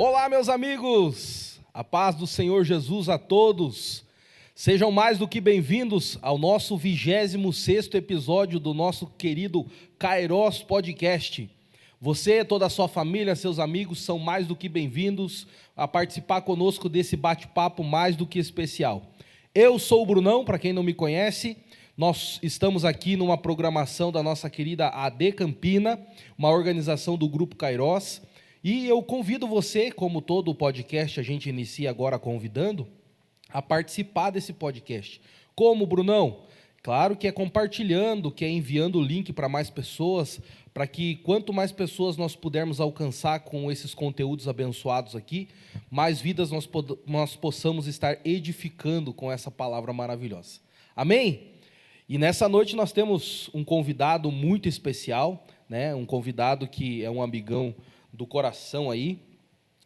Olá, meus amigos! A paz do Senhor Jesus a todos. Sejam mais do que bem-vindos ao nosso 26º episódio do nosso querido Kairos Podcast. Você, toda a sua família, seus amigos, são mais do que bem-vindos a participar conosco desse bate-papo mais do que especial. Eu sou o Brunão, para quem não me conhece. Nós estamos aqui numa programação da nossa querida AD Campina, uma organização do Grupo Kairos. E eu convido você, como todo podcast a gente inicia agora convidando, a participar desse podcast. Como, Brunão? Claro que é compartilhando, que é enviando o link para mais pessoas, para que quanto mais pessoas nós pudermos alcançar com esses conteúdos abençoados aqui, mais vidas nós possamos estar edificando com essa palavra maravilhosa. Amém? E nessa noite nós temos um convidado muito especial, né? Um convidado que é um amigão do coração aí,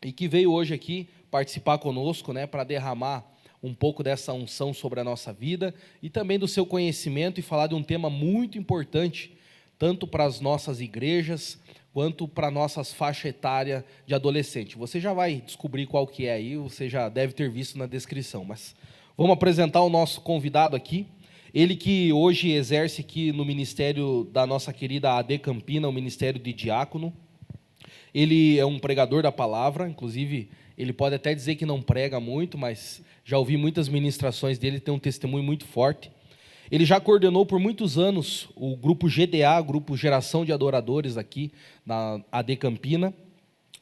e que veio hoje aqui participar conosco, né, para derramar um pouco dessa unção sobre a nossa vida, e também do seu conhecimento, e falar de um tema muito importante, tanto para as nossas igrejas, quanto para nossas faixas etárias de adolescente. Você já vai descobrir qual que é aí, você já deve ter visto na descrição, mas vamos apresentar o nosso convidado aqui, ele que hoje exerce aqui no ministério da nossa querida AD Campina, o ministério de diácono. Ele é um pregador da palavra, inclusive ele pode até dizer que não prega muito, mas já ouvi muitas ministrações dele, tem um testemunho muito forte. Ele já coordenou por muitos anos o grupo GDA, Grupo Geração de Adoradores aqui na AD Campina.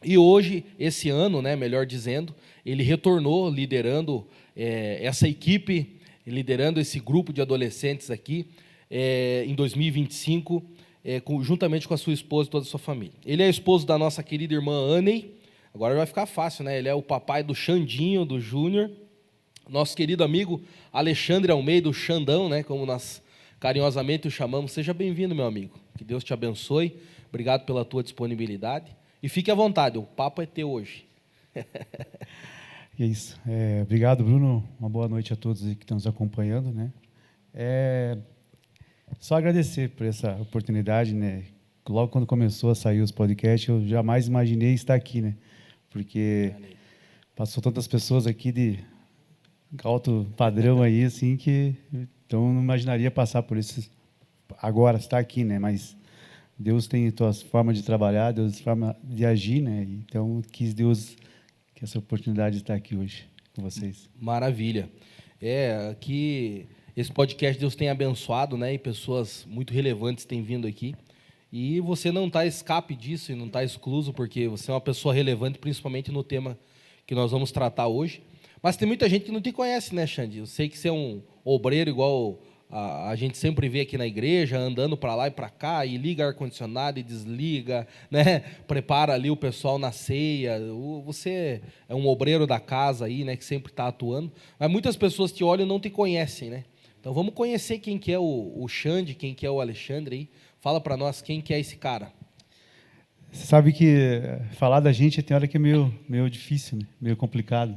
E hoje, esse ano, né, melhor dizendo, ele retornou liderando essa equipe, liderando esse grupo de adolescentes aqui em 2025, juntamente com a sua esposa e toda a sua família. Ele é esposo da nossa querida irmã Aney, agora vai ficar fácil, né? Ele é o papai do Xandinho, do Júnior, nosso querido amigo Alexandre Almeida, o Xandão, né? Como nós carinhosamente o chamamos. Seja bem-vindo, meu amigo, que Deus te abençoe, obrigado pela tua disponibilidade, e fique à vontade, o papo é teu hoje. É isso, obrigado, Bruno, uma boa noite a todos que estão nos acompanhando, né? Só agradecer por essa oportunidade, né? Logo quando começou a sair os podcasts, eu jamais imaginei estar aqui, né? Porque passou tantas pessoas aqui de alto padrão aí, assim, que então eu não imaginaria passar por isso agora, estar aqui, né? Mas Deus tem suas formas de trabalhar, Deus tem forma de agir, né? Então quis Deus que essa oportunidade de estar aqui hoje com vocês. Maravilha. Aqui esse podcast Deus tem abençoado, né? E pessoas muito relevantes têm vindo aqui. E você não está escape disso e não está excluso, porque você é uma pessoa relevante, principalmente no tema que nós vamos tratar hoje. Mas tem muita gente que não te conhece, né, Xande? Eu sei que você é um obreiro igual a gente sempre vê aqui na igreja, andando para lá e para cá, e liga ar-condicionado e desliga, né? Prepara ali o pessoal na ceia. Você é um obreiro da casa aí, né? Que sempre está atuando. Mas muitas pessoas te olham e não te conhecem, né? Então vamos conhecer quem que é o Xande, quem que é o Alexandre aí. Fala para nós quem que é esse cara. Você sabe que falar da gente tem hora que é meio difícil, né? Meio complicado.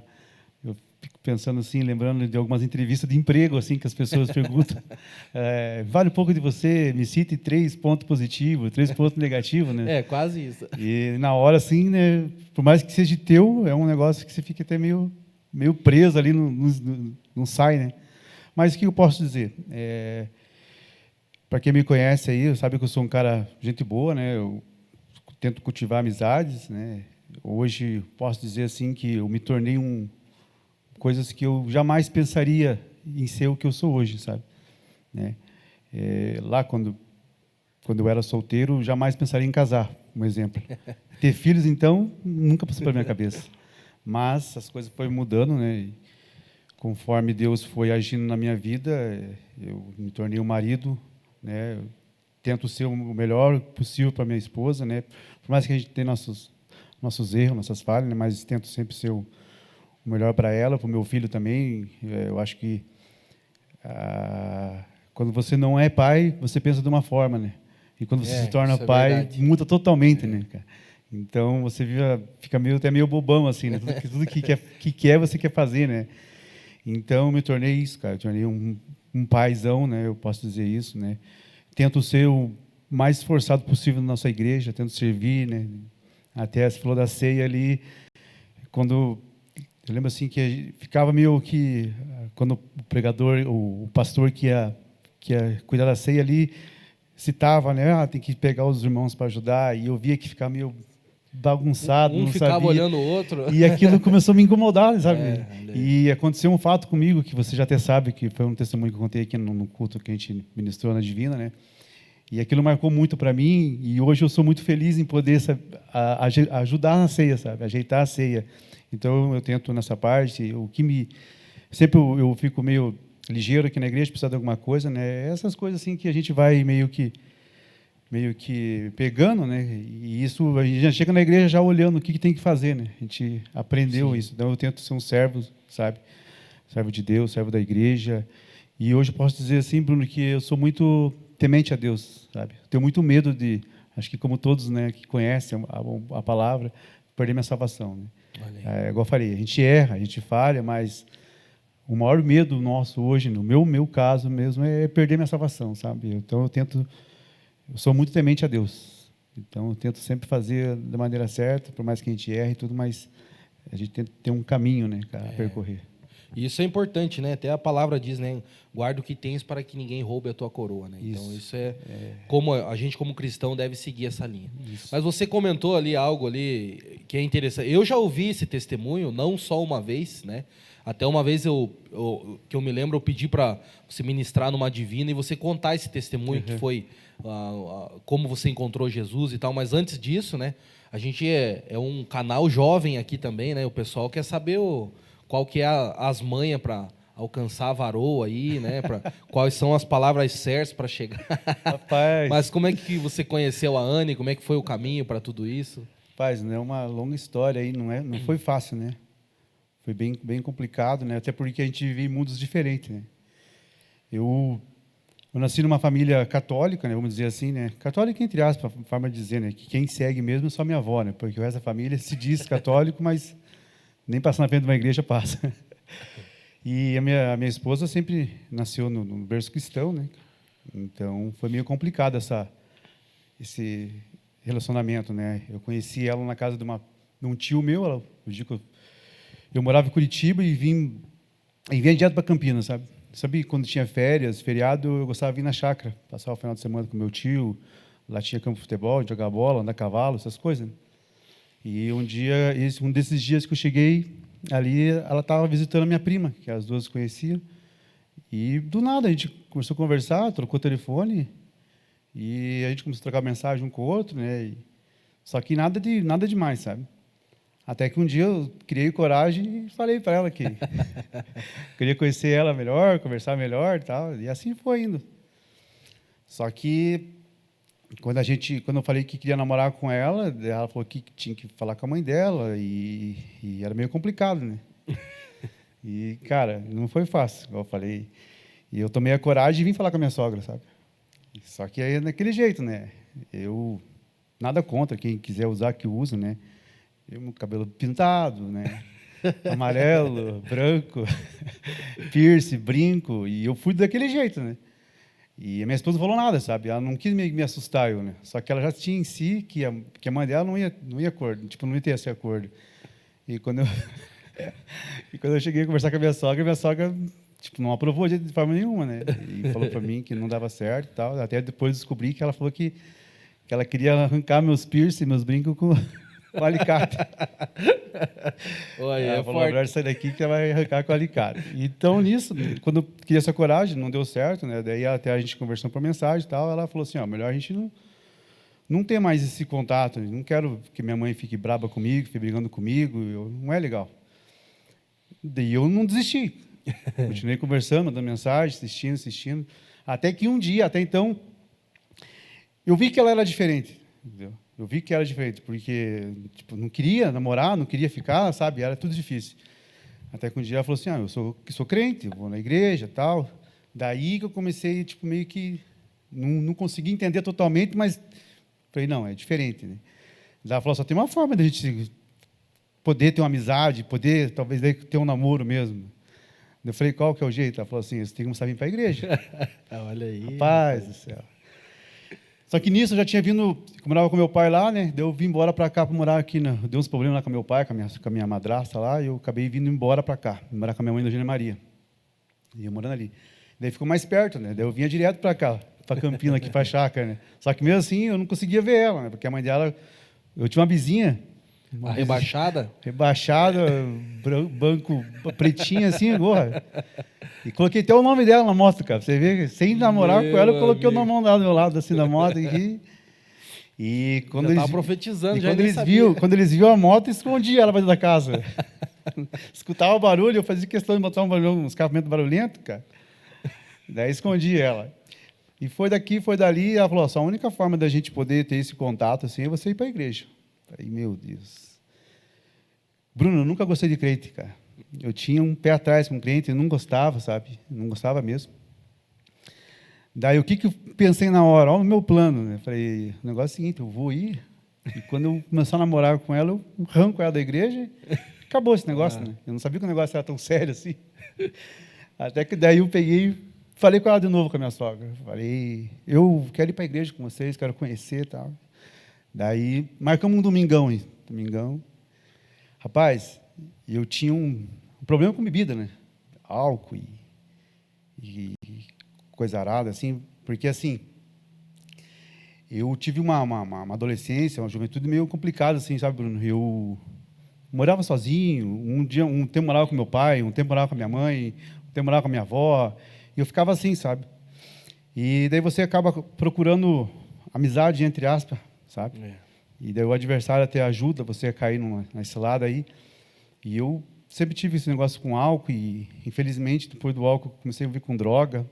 Eu fico pensando assim, lembrando de algumas entrevistas de emprego assim que as pessoas perguntam. Vale um pouco de você, me cite 3 pontos positivos, 3 pontos negativos, né? Quase isso. E na hora assim, né? Por mais que seja teu, é um negócio que você fica até meio preso ali, não sai, né? Mas o que eu posso dizer? Para quem me conhece aí, sabe que eu sou um cara gente boa, né? Eu tento cultivar amizades, né? Hoje posso dizer assim que eu me tornei coisas que eu jamais pensaria em ser o que eu sou hoje, sabe? Né? Lá quando eu era solteiro, jamais pensaria em casar, um exemplo. Ter filhos, então, nunca passou pela minha cabeça. Mas as coisas foram mudando, né? Conforme Deus foi agindo na minha vida, eu me tornei um marido, né? Eu tento ser o melhor possível para minha esposa, né? Por mais que a gente tenha nossos erros, nossas falhas, né? Mas tento sempre ser o melhor para ela, para o meu filho também. Eu acho que quando você não é pai, você pensa de uma forma, né? E quando você se torna pai, muda totalmente, né, cara? Então você fica até meio bobão assim, né? Tudo que quer você quer fazer, né? Então, eu me tornei isso, cara. Eu tornei um paizão, né? Eu posso dizer isso, né? Tento ser o mais esforçado possível na nossa igreja, tento servir, né? Até você falou da ceia ali. quando eu lembro assim que ficava meio que quando o pregador, o pastor que ia cuidar da ceia ali citava, né, tem que pegar os irmãos para ajudar, e eu via que ficava meio bagunçado, não ficava sabia. olhando o outro. E aquilo começou a me incomodar, sabe? Olha E aconteceu um fato comigo que você já até sabe, que foi um testemunho que eu contei aqui no culto que a gente ministrou na Divina, né? E aquilo marcou muito para mim, e hoje eu sou muito feliz em poder ajudar na ceia, sabe? Ajeitar a ceia. Então eu tento nessa parte, o que me sempre eu fico meio ligeiro aqui na igreja, precisar de alguma coisa, né? Essas coisas assim que a gente vai meio que pegando, né? E isso a gente já chega na igreja já olhando o que tem que fazer, né? A gente aprendeu Sim. isso. Então eu tento ser um servo, sabe? Servo de Deus, servo da igreja. E hoje eu posso dizer assim, Bruno, que eu sou muito temente a Deus, sabe? Eu tenho muito medo de, acho que como todos, né, que conhecem a palavra, perder minha salvação, né? Igual eu falei, a gente erra, a gente falha, mas o maior medo nosso hoje, no meu caso mesmo, é perder minha salvação, sabe? Então eu sou muito temente a Deus. Então eu tento sempre fazer da maneira certa, por mais que a gente erre e tudo, mas a gente tenta ter um caminho, né, a percorrer. Isso é importante, né? Até a palavra diz, né? Guarda o que tens para que ninguém roube a tua coroa, né? Então isso como a gente como cristão deve seguir essa linha. Isso. Mas você comentou ali algo ali que é interessante. Eu já ouvi esse testemunho não só uma vez, né? Até uma vez que eu me lembro, eu pedi para você ministrar numa divina e você contar esse testemunho que foi como você encontrou Jesus e tal. Mas antes disso, né? A gente é um canal jovem aqui também, né? O pessoal quer saber qual que é as manhas para alcançar a varoa aí, né? Quais são as palavras certas para chegar. Rapaz. Mas como é que você conheceu a Anne? Como é que foi o caminho para tudo isso? Rapaz, né, é uma longa história aí, não foi fácil, né? Foi bem complicado, né? Até porque a gente vive em mundos diferentes, né? Eu nasci numa família católica, né? Vamos dizer assim, né? Católica entre aspas, forma de dizer, né? Que quem segue mesmo é só minha avó, né? Porque o resto da família se diz católico, mas nem passar na frente de uma igreja passa. E a minha esposa sempre nasceu no berço cristão, né? Então foi meio complicado esse relacionamento, né? Eu conheci ela na casa de um tio meu, o dia que eu morava em Curitiba e vinha direto para Campinas, sabe? Sabe, quando tinha férias, feriado, eu gostava de vir na chácara, passar o final de semana com meu tio, lá tinha campo de futebol, jogar bola, andar a cavalo, essas coisas, né? E um desses dias que eu cheguei ali, ela estava visitando a minha prima, que as duas conheciam, e do nada a gente começou a conversar, trocou o telefone, e a gente começou a trocar mensagem um com o outro, né? Só que nada demais, sabe? Até que um dia eu criei coragem e falei para ela que queria conhecer ela melhor, conversar melhor e tal, e assim foi indo. Só que quando eu falei que queria namorar com ela falou que tinha que falar com a mãe dela e era meio complicado, né? E, cara, não foi fácil, igual eu falei. E eu tomei a coragem e vim falar com a minha sogra, sabe? Só que aí é daquele jeito, né? Eu nada contra quem quiser usar que usa, né? Eu, cabelo pintado, né? Amarelo, branco, piercing, brinco, e eu fui daquele jeito, né? E a minha esposa não falou nada, sabe? Ela não quis me assustar, eu, né? Só que ela já tinha em si que a mãe dela não ia acordo, tipo, não ia ter esse acordo. E quando eu cheguei a conversar com a minha sogra tipo, não aprovou de forma nenhuma, né? E falou para mim que não dava certo e tal. Até depois descobri que ela falou que ela queria arrancar meus piercing, meus brincos com alicate. Olha, ela falou, melhor sair daqui que ela vai arrancar com alicate. Então, nisso, quando eu queria essa coragem, não deu certo, né? Daí até a gente conversou por mensagem e tal, ela falou assim, melhor a gente não ter mais esse contato, não quero que minha mãe fique braba comigo, fique brigando comigo, não é legal. Daí eu não desisti. Continuei conversando, mandando mensagem, assistindo. Até que um dia, até então, eu vi que ela era diferente, entendeu? Eu vi que era diferente, porque tipo, não queria namorar, não queria ficar, sabe? Era tudo difícil. Até que um dia ela falou assim, eu sou crente, eu vou na igreja, tal. Daí que eu comecei, tipo, meio que não consegui entender totalmente, mas falei, não, é diferente, né? Ela falou, só tem uma forma de a gente poder ter uma amizade, poder talvez ter um namoro mesmo. Eu falei, qual que é o jeito? Ela falou assim, você tem que começar a vir para a igreja. Olha aí. Rapaz do céu. Só que nisso eu já tinha vindo, eu morava com meu pai lá, né? Daí eu vim embora para cá para morar aqui, né? Deu uns problemas lá com meu pai, com a minha madrasta lá, e eu acabei vindo embora para cá, morar com a minha mãe na Eugênia Maria. E eu morando ali. Daí ficou mais perto, né? Daí eu vinha direto para cá, para Campina, aqui para a chácara, né? Só que mesmo assim eu não conseguia ver ela, né? Porque a mãe dela, eu tinha uma vizinha. A rebaixada? Rebaixada, banco pretinho assim, porra. E coloquei até o nome dela na moto, cara. Você vê, sem namorar com ela, eu coloquei o nome dela do meu lado, assim, da moto aqui. E quando eles profetizando, quando eles viram a moto, escondia ela para dentro da casa. Escutava o barulho, eu fazia questão de botar um escapamento barulhento, cara. Daí escondi ela. E foi daqui, foi dali, e ela falou: a única forma da gente poder ter esse contato assim é você ir para a igreja. Falei, meu Deus. Bruno, eu nunca gostei de crente, cara. Eu tinha um pé atrás com crente, eu não gostava, sabe? Não gostava mesmo. Daí, o que eu pensei na hora? Olha o meu plano, né? Falei, o negócio é o seguinte, eu vou ir, e quando eu começar a namorar com ela, eu arranco ela da igreja e acabou esse negócio, né? Eu não sabia que o negócio era tão sério assim. Até que daí eu peguei, falei com ela de novo, com a minha sogra. Falei, eu quero ir para a igreja com vocês, quero conhecer e tal. Daí, marcamos um domingão, hein? Rapaz, eu tinha um problema com bebida, né? Álcool e coisa arada, assim, porque, assim, eu tive uma adolescência, uma juventude meio complicada, assim, sabe, Bruno? Eu morava sozinho, um tempo morava com meu pai, um tempo morava com a minha mãe, um tempo morava com a minha avó, e eu ficava assim, sabe? E daí você acaba procurando amizade, entre aspas, sabe? E daí o adversário até ajuda você a cair na cilada aí. E eu sempre tive esse negócio com álcool e, infelizmente, depois do álcool, comecei a vir com droga.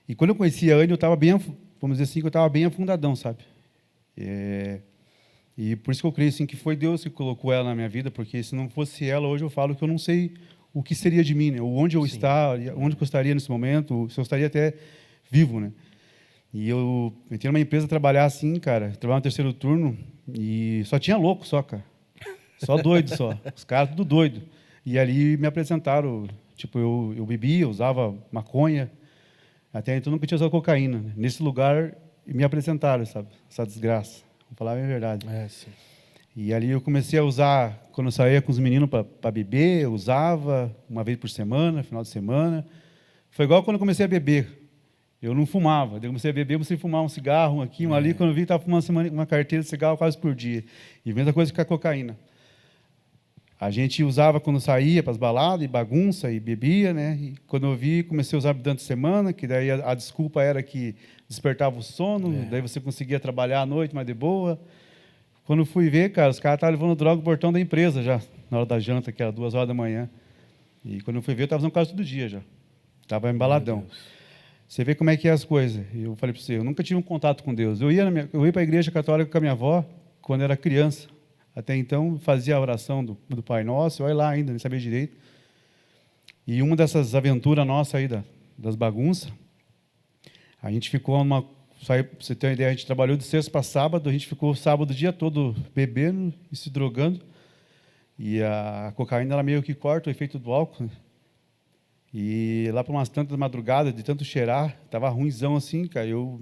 E quando eu conheci a Anne, eu estava bem, vamos dizer assim, que eu estava bem afundadão, sabe? E por isso que eu creio assim, que foi Deus que colocou ela na minha vida, porque se não fosse ela, hoje eu falo que eu não sei o que seria de mim, né? Ou onde eu estaria, onde eu estaria nesse momento, se eu estaria até vivo, né? E eu entrei numa empresa trabalhar assim, cara, trabalhar no terceiro turno, e só tinha louco só, cara. Só doido só. Os caras tudo doido. E ali me apresentaram, tipo, eu bebia, usava maconha, até então nunca tinha usado cocaína, né? Nesse lugar me apresentaram, sabe, essa desgraça. Vou falar a verdade. Sim. E ali eu comecei a usar, quando eu saía com os meninos para beber, eu usava uma vez por semana, final de semana. Foi igual quando eu comecei a beber. Eu não fumava. Eu comecei a beber, comecei a fumar um cigarro, um aqui, um ali. Quando eu vi, estava fumando uma carteira de cigarro quase por dia. E mesma coisa com a cocaína. A gente usava quando saía para as baladas, e bagunça, e bebia, né? E quando eu vi, comecei a usar durante a semana, que daí a desculpa era que despertava o sono, daí você conseguia trabalhar à noite, mais de boa. Quando eu fui ver, cara, os caras estavam levando droga no portão da empresa já, na hora da janta, que era 2 horas da manhã. E quando eu fui ver, eu estava usando quase todo dia já. Estava embaladão. Você vê como é que é as coisas. Eu falei para você, eu nunca tive um contato com Deus. Eu ia para a igreja católica com a minha avó, quando era criança. Até então, fazia a oração do Pai Nosso, olha lá ainda, nem sabia direito. E uma dessas aventuras nossas aí, das bagunças, a gente ficou para você ter uma ideia, a gente trabalhou de sexta para sábado, a gente ficou sábado o dia todo bebendo e se drogando. E a cocaína, ela meio que corta o efeito do álcool, né? E lá por umas tantas madrugadas, de tanto cheirar, estava ruimzão assim, cara. Eu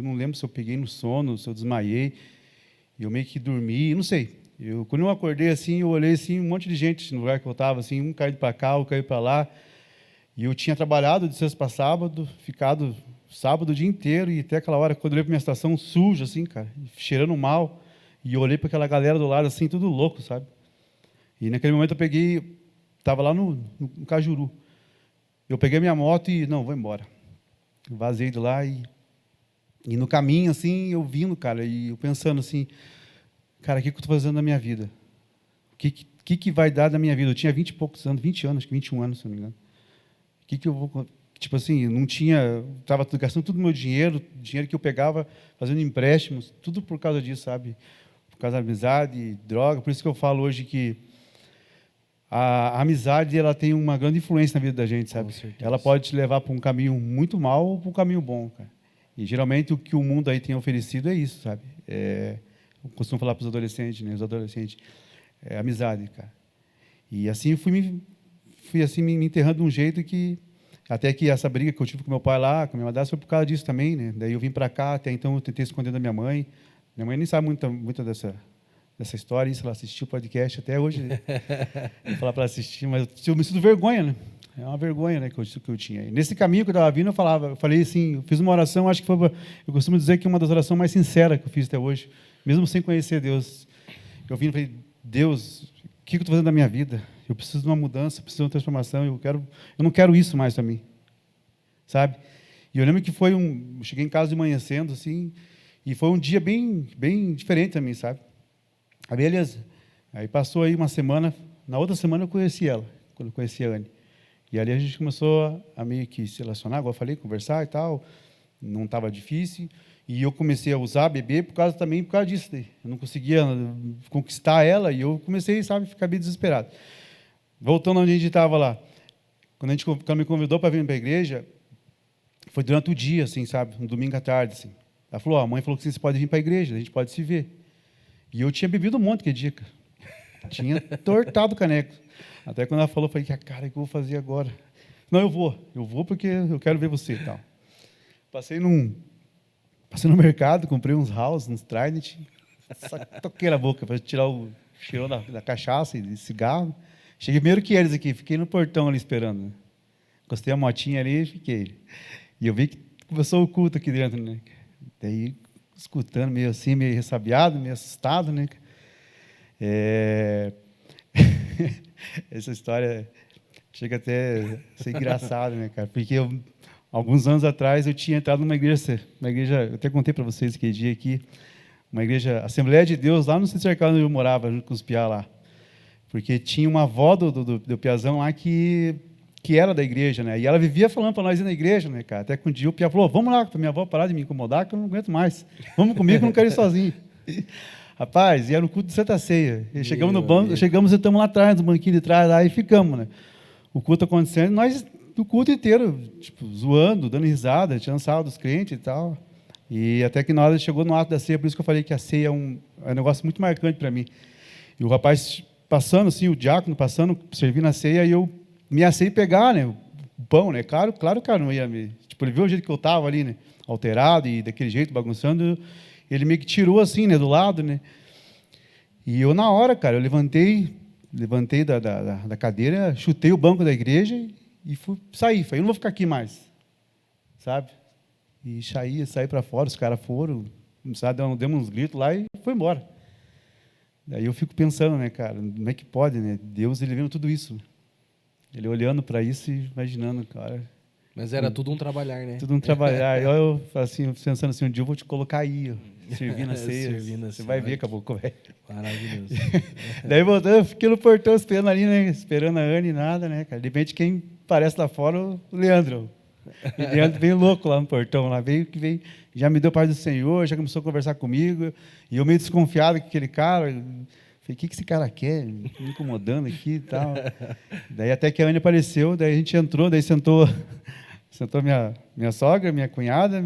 não lembro se eu peguei no sono, se eu desmaiei. E eu meio que dormi, não sei. Quando eu acordei assim, eu olhei assim, um monte de gente no lugar que eu estava, assim, um caindo para cá, um caindo para lá. E eu tinha trabalhado de sexta para sábado, ficado sábado o dia inteiro, e até aquela hora, quando eu olhei para minha estação, sujo, assim, cara, cheirando mal. E eu olhei para aquela galera do lado, assim, tudo louco, sabe? E naquele momento eu peguei, estava lá no Cajuru. Eu peguei minha moto e, não, vou embora. Vazei de lá e no caminho, assim, eu vindo, cara, e eu pensando assim, cara, o que eu estou fazendo na minha vida? O que vai dar da minha vida? Eu tinha 20 e poucos anos, 20 anos, acho que 21 anos, se não me engano. O que eu vou... Tipo assim, não tinha... Estava gastando todo o meu dinheiro que eu pegava, fazendo empréstimos, tudo por causa disso, sabe? Por causa da amizade, droga. Por isso que eu falo hoje que a amizade, ela tem uma grande influência na vida da gente, sabe? Ela pode te levar para um caminho muito mal ou para um caminho bom, cara. E, geralmente, o que o mundo aí tem oferecido é isso, sabe? Eu costumo falar para os adolescentes, né? Os adolescentes, amizade, cara. E assim, fui assim, me enterrando de um jeito que Até que essa briga que eu tive com meu pai lá, com a minha madrasta, foi por causa disso também, né? Daí eu vim para cá, até então eu tentei esconder da minha mãe. Minha mãe nem sabe muito dessa história, isso, ela assistiu o podcast até hoje. Né? Vou falar para ela assistir, mas eu me sinto vergonha, né? É uma vergonha, né, que eu tinha. E nesse caminho que eu estava vindo, eu falei assim, eu fiz uma oração, acho que foi, eu costumo dizer que é uma das orações mais sinceras que eu fiz até hoje, mesmo sem conhecer Deus. Eu vim e falei, Deus, o que eu estou fazendo da minha vida? Eu preciso de uma mudança, preciso de uma transformação, eu não quero isso mais para mim, sabe? E eu lembro que eu cheguei em casa de manhã cedo, assim, e foi um dia bem diferente para mim, sabe? Aí, beleza. Aí passou aí uma semana, na outra semana eu conheci ela, quando eu conheci a Anne. E ali a gente começou a meio que se relacionar, igual eu falei, conversar e tal, não estava difícil. E eu comecei a usar, beber, por causa disso. Eu não conseguia conquistar ela e eu comecei, sabe, a ficar bem desesperado. Voltando onde a gente estava lá, quando ela me convidou para vir para a igreja, foi durante o dia, assim, sabe, um domingo à tarde, assim. Ela falou, a mãe falou que você pode vir para a igreja, a gente pode se ver. E eu tinha bebido um monte aquele dia, cara. Tinha tortado o caneco. Até quando ela falou, eu falei, cara, o que eu vou fazer agora? Não, eu vou porque eu quero ver você e tal. Passei no mercado, comprei uns house, uns Trident, só toquei na boca para tirar o cheirão da cachaça e de cigarro. Cheguei primeiro que eles aqui, fiquei no portão ali esperando. Né? Encostei a motinha ali e fiquei. E eu vi que começou o culto aqui dentro, né? Daí, escutando, meio assim, meio ressabiado, meio assustado, né? Essa história chega até a ser engraçada, né, cara? Porque alguns anos atrás eu tinha entrado numa igreja, eu até contei para vocês aquele dia aqui, uma igreja, Assembleia de Deus, lá no centro cercado onde eu morava, junto com os piá lá. Porque tinha uma avó do piazão lá que era da igreja, né? E ela vivia falando para nós ir na igreja, né, cara? Até que um dia o piá falou, vamos lá, para minha avó parar de me incomodar, que eu não aguento mais. Vamos comigo, que eu não quero ir sozinho. Rapaz, e era o culto de Santa Ceia. E chegamos no banco, e estamos lá atrás, no banquinho de trás, lá e ficamos, né? O culto acontecendo, nós, o culto inteiro, tipo, zoando, dando risada, tirando sarro dos crentes e tal. E até que na hora chegou no ato da ceia, por isso que eu falei que a ceia é um negócio muito marcante para mim. E o rapaz passando, assim, o diácono passando, servindo a ceia, e eu me assei pegar, né? O pão, né? Claro, cara, não ia me... Tipo, ele viu o jeito que eu estava ali, né? Alterado e daquele jeito, bagunçando. Ele meio que tirou assim, né, do lado, né? E eu, na hora, cara, eu levantei da cadeira, chutei o banco da igreja e saí. Falei, eu não vou ficar aqui mais, sabe? E saí para fora, os caras foram, sabe, demos uns gritos lá e foi embora. Daí eu fico pensando, né, cara, como é que pode, né? Deus, ele vendo tudo isso. Ele olhando para isso e imaginando, cara... Mas era tudo um trabalhar, né? Tudo um trabalhar. Eu assim, pensando assim, um dia eu vou te colocar aí, servindo a ceia. Você vai ver, caboclo, velho. Maravilhoso. Daí voltando, eu fiquei no portão esperando ali, né? Esperando a Anne e nada, né, cara? De repente, quem aparece lá fora, o Leandro. E o Leandro veio louco lá no portão, lá veio, já me deu paz do Senhor, já começou a conversar comigo, e eu meio desconfiado com aquele cara. Falei, o que esse cara quer? Me incomodando aqui e tal. Daí até que a Anne apareceu, daí a gente entrou, daí sentou minha sogra, minha cunhada.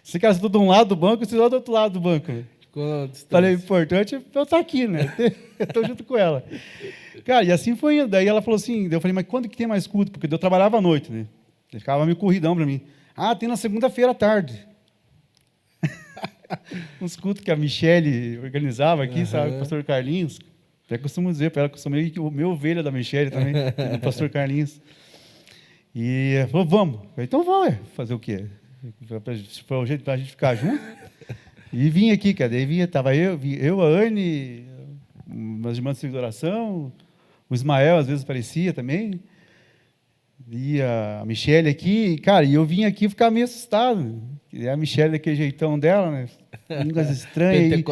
Esse cara sentou de um lado do banco e sentou do outro lado do banco. Falei, importante é eu estar aqui, né? Eu estou junto com ela. Cara, e assim foi indo. Daí ela falou assim, daí eu falei, mas quando que tem mais culto? Porque eu trabalhava à noite, né? Ele ficava meio corridão para mim. Ah, tem na segunda-feira à tarde. Uns cultos que a Michele organizava aqui, sabe? O pastor Carlinhos. Até costumo dizer para ela que eu sou meio ovelha da Michele também, do pastor Carlinhos. E ela falou, vamos. Eu falei, então vamos, fazer o quê? Foi o jeito para a gente ficar junto. E vim aqui, cara. Daí estava eu, a Anne, umas irmãs de oração, o Ismael às vezes aparecia também. E a Michele aqui, cara, e eu vim aqui ficar meio assustado. E a Michele daquele jeitão dela, né? Línguas estranhas.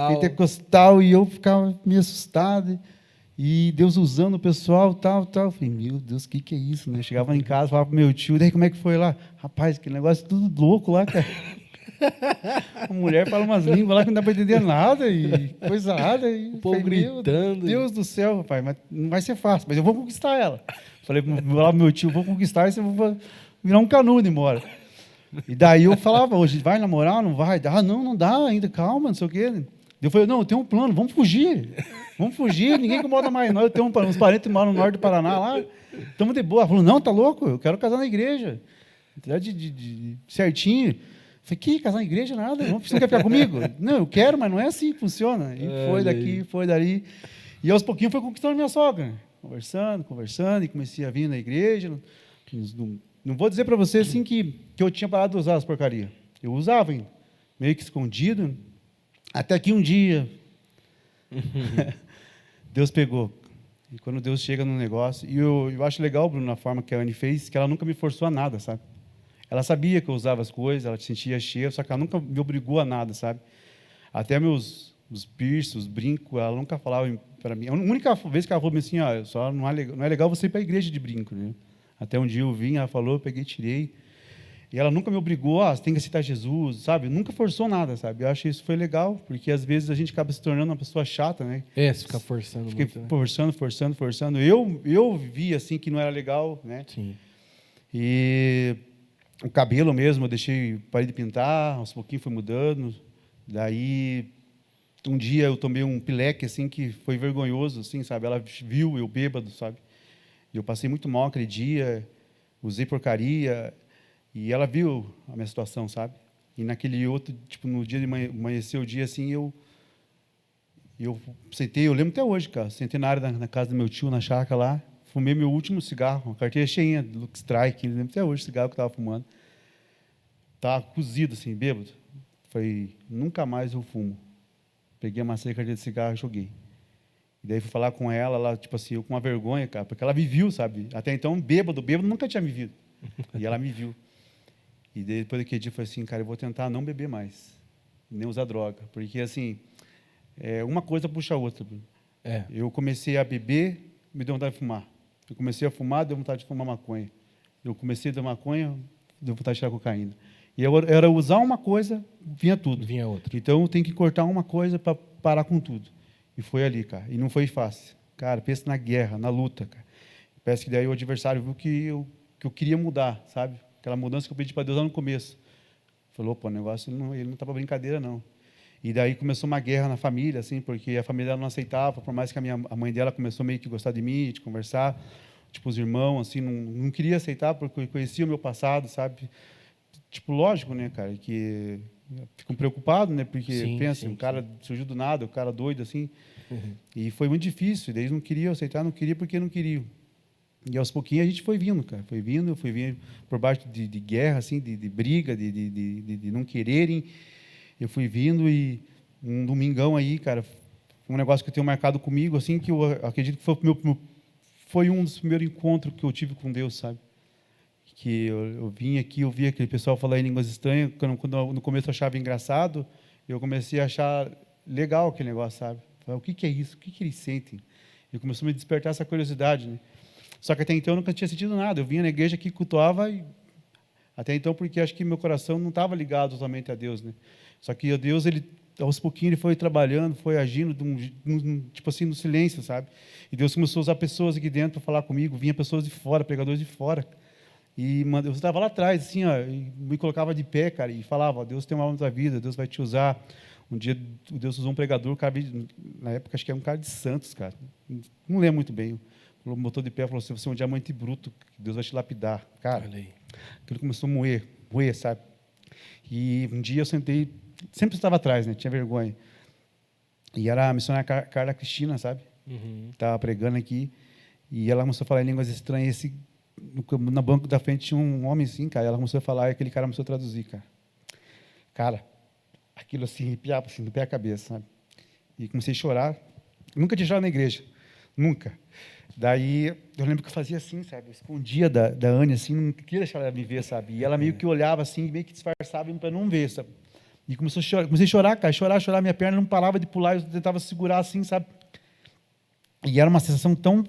Pentecostal, e eu ficava meio assustado. E Deus usando o pessoal, tal. Eu falei, meu Deus, o que é isso, né? Chegava em casa, falava pro meu tio, daí como é que foi lá? Rapaz, que negócio tudo louco lá, cara. A mulher fala umas línguas lá que não dá para entender nada, e coisa nada. E o povo gritando. Meu Deus do céu, rapaz, mas não vai ser fácil, mas eu vou conquistar ela. Falei lá pro meu tio, vou conquistar e você vai virar um canudo embora. E daí eu falava, hoje vai namorar, não vai? Ah, não dá ainda, calma, não sei o quê. Eu falei, não, eu tenho um plano, vamos fugir, ninguém incomoda mais nós, eu tenho uns parentes que moram no norte do Paraná lá, estamos de boa. Ela falou, não, tá louco, eu quero casar na igreja, certinho. Eu falei, que casar na igreja, nada, você não quer ficar comigo? Não, eu quero, mas não é assim que funciona. E foi daqui, foi dali, e aos pouquinhos foi conquistando minha sogra, conversando, e comecei a vir na igreja. Não vou dizer para você assim que eu tinha parado de usar as porcarias, eu usava ainda, meio que escondido, até que um dia, Deus pegou. E quando Deus chega no negócio, e eu acho legal, Bruno, na forma que a Anne fez, que ela nunca me forçou a nada, sabe? Ela sabia que eu usava as coisas, ela se sentia cheia, só que ela nunca me obrigou a nada, sabe? Até os piercings, os brincos, ela nunca falava para mim. A única vez que ela falou assim, só não é legal você ir para a igreja de brinco, né? Até um dia eu vim, ela falou, eu peguei, tirei. E ela nunca me obrigou, você tem que aceitar Jesus, sabe? Nunca forçou nada, sabe? Eu acho que isso foi legal, porque às vezes a gente acaba se tornando uma pessoa chata, né? Você fica forçando muito, né? Forçando. Eu vi assim que não era legal, né? Sim. E o cabelo mesmo, parei de pintar, aos pouquinhos foi mudando. Daí, um dia eu tomei um pileque, assim, que foi vergonhoso, assim, sabe? Ela viu eu bêbado, sabe? E eu passei muito mal aquele dia, usei porcaria, e ela viu a minha situação, sabe? E naquele outro, tipo, no dia de amanhecer o dia, assim, eu sentei, eu lembro até hoje, cara, sentei na área na casa do meu tio, na chácara lá, fumei meu último cigarro, uma carteira cheinha, do Lux Strike, lembro até hoje o cigarro que eu estava fumando. Estava cozido, assim, bêbado. Falei, nunca mais eu fumo. Peguei, amassei a carteira de cigarro e joguei. E daí fui falar com ela, tipo assim, eu com uma vergonha, cara, porque ela me viu, sabe? Até então, bêbado nunca tinha me visto. E ela me viu. E daí, depois daquele dia, eu falei assim, cara, eu vou tentar não beber mais, nem usar droga. Porque, assim, uma coisa puxa a outra. Eu comecei a beber, me deu vontade de fumar. Eu comecei a fumar, deu vontade de fumar maconha. Eu comecei a dar maconha, deu vontade de tirar cocaína. E era usar uma coisa, vinha tudo. Vinha outra. Então, tem que cortar uma coisa para parar com tudo. E foi ali, cara. E não foi fácil. Cara, pensa na guerra, na luta, cara. Parece que daí o adversário viu que eu queria mudar, sabe? Aquela mudança que eu pedi para Deus lá no começo. Falou, pô, o negócio ele não está para brincadeira, não. E daí começou uma guerra na família, assim, porque a família dela não aceitava, por mais que a mãe dela começou meio que a gostar de mim, de conversar. Tipo, os irmãos, assim, não queria aceitar, porque conhecia o meu passado, sabe? Tipo, lógico, né, cara, que ficam preocupados, né, porque pensa, um cara surgiu do nada, um cara doido, assim, e foi muito difícil, daí eles não queriam aceitar, não queriam porque não queriam. E aos pouquinhos a gente foi vindo, cara, foi vindo por baixo de guerra, assim, de briga, de não quererem, eu fui vindo e um domingão aí, cara, um negócio que eu tenho marcado comigo, assim, que eu acredito que foi um dos primeiros encontros que eu tive com Deus, sabe? Que eu vim aqui, eu vi aquele pessoal falar em línguas estranhas, quando no começo eu achava engraçado, eu comecei a achar legal aquele negócio, sabe? Falei, o que é isso? O que eles sentem? E começou a me despertar essa curiosidade, né? Só que até então eu nunca tinha sentido nada. Eu vinha na igreja que cultuava, até então porque acho que meu coração não estava ligado totalmente a Deus, né? Só que Deus, ele aos pouquinhos, ele foi trabalhando, foi agindo, tipo assim, no silêncio, sabe? E Deus começou a usar pessoas aqui dentro para falar comigo, vinha pessoas de fora, pregadores de fora. E eu estava lá atrás, assim, e me colocava de pé, cara, e falava, Deus tem uma alma na tua vida, Deus vai te usar. Um dia, Deus usou um pregador, cara, na época, acho que era um cara de Santos, cara, não lembro muito bem, botou de pé e falou assim, você é um diamante bruto, Deus vai te lapidar. Cara, aquilo começou a moer, sabe? E um dia eu sentei, sempre estava atrás, né, tinha vergonha, e era a missionária Carla Cristina, sabe? Estava pregando aqui, e ela começou a falar em línguas estranhas, no banco da frente tinha um homem assim, cara, ela começou a falar e aquele cara começou a traduzir, cara. Cara, aquilo assim, arrepiava, assim, do pé à cabeça, sabe? E comecei a chorar. Nunca tinha chorado na igreja, nunca. Daí, eu lembro que eu fazia assim, sabe? Eu escondia da Anne, assim, não queria deixar ela me ver, sabe? E ela meio que olhava assim, meio que disfarçava para não ver, sabe? E comecei a chorar, cara, chorar, minha perna não parava de pular, eu tentava segurar assim, sabe? E era uma sensação tão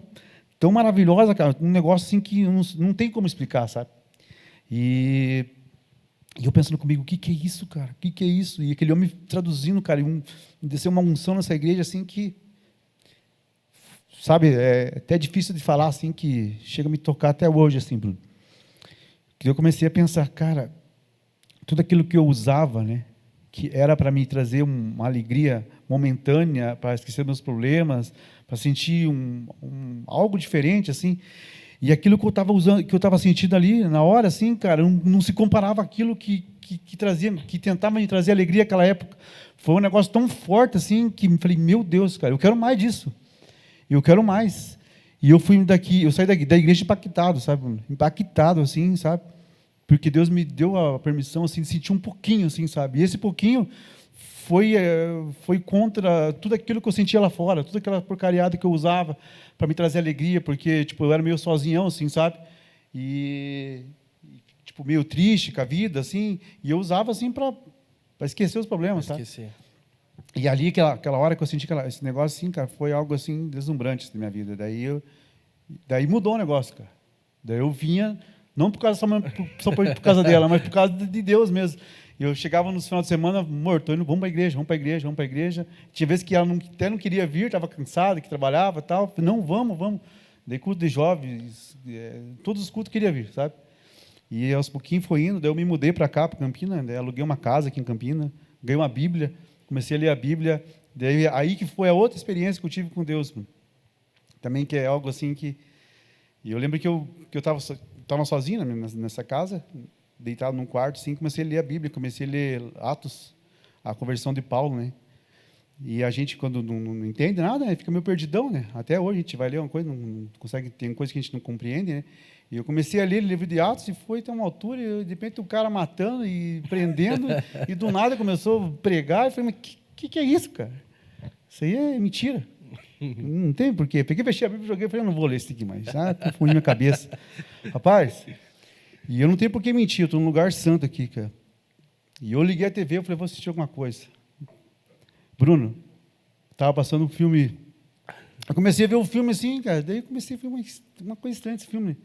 maravilhosa, cara, um negócio assim que não tem como explicar, sabe? E eu pensando comigo, o que é isso, cara? O que é isso? E aquele homem traduzindo, cara, desceu uma unção nessa igreja, assim, que, sabe, é até difícil de falar, assim, que chega a me tocar até hoje, assim, Bruno. Que eu comecei a pensar, cara, tudo aquilo que eu usava, né, que era para me trazer uma alegria momentânea, para esquecer meus problemas, para sentir algo diferente, assim. E aquilo que eu estava usando, que eu estava sentindo ali na hora, assim, cara, não se comparava àquilo que trazia, que tentava me trazer alegria naquela época. Foi um negócio tão forte, assim, que me falei, meu Deus, cara, eu quero mais disso. Eu quero mais. E eu saí da igreja impactado, sabe? Impactado, assim, sabe? Porque Deus me deu a permissão, assim, de sentir um pouquinho, assim, sabe? E esse pouquinho foi contra tudo aquilo que eu sentia lá fora, toda aquela porcariada que eu usava para me trazer alegria, porque, tipo, eu era meio sozinhão, assim, sabe? E tipo, meio triste com a vida, assim, e eu usava, assim, para esquecer os problemas, sabe? E ali, aquela hora que eu senti esse negócio, assim, cara, foi algo, assim, deslumbrante na minha vida. Daí mudou o negócio, cara. Daí eu vinha, não só por causa dela, mas por causa de Deus mesmo. Eu chegava nos finais de semana morto, vamos para a igreja, vamos para a igreja, vamos para a igreja. Tinha vezes que ela até não queria vir, estava cansada, que trabalhava e tal. Não, vamos. Daí culto de jovens, todos os cultos queria vir, sabe? E aos pouquinhos foi indo, daí eu me mudei para cá, para Campinas, daí aluguei uma casa aqui em Campinas, ganhei uma Bíblia, comecei a ler a Bíblia, daí aí que foi a outra experiência que eu tive com Deus, também, que é algo assim que... E eu lembro que eu estava sozinho nessa casa, deitado num quarto, assim, comecei a ler a Bíblia, comecei a ler Atos, a conversão de Paulo, né? E a gente, quando não entende nada, né, fica meio perdidão, né? Até hoje a gente vai ler uma coisa, não consegue, tem coisa que a gente não compreende, né? E eu comecei a ler o livro de Atos e foi até uma altura, e de repente o cara matando e prendendo, e do nada começou a pregar, e falei, mas que é isso, cara? Isso aí é mentira. Não tem porquê. Peguei, fechei a Bíblia, joguei e falei, eu não vou ler isso aqui mais. Confundi minha cabeça. Rapaz, e eu não tenho por que mentir, eu estou num lugar santo aqui, cara. E eu liguei a TV, eu falei, vou assistir alguma coisa. Bruno, estava passando um filme. Eu comecei a ver o filme assim, cara. Daí eu comecei a ver uma coisa estranha esse filme.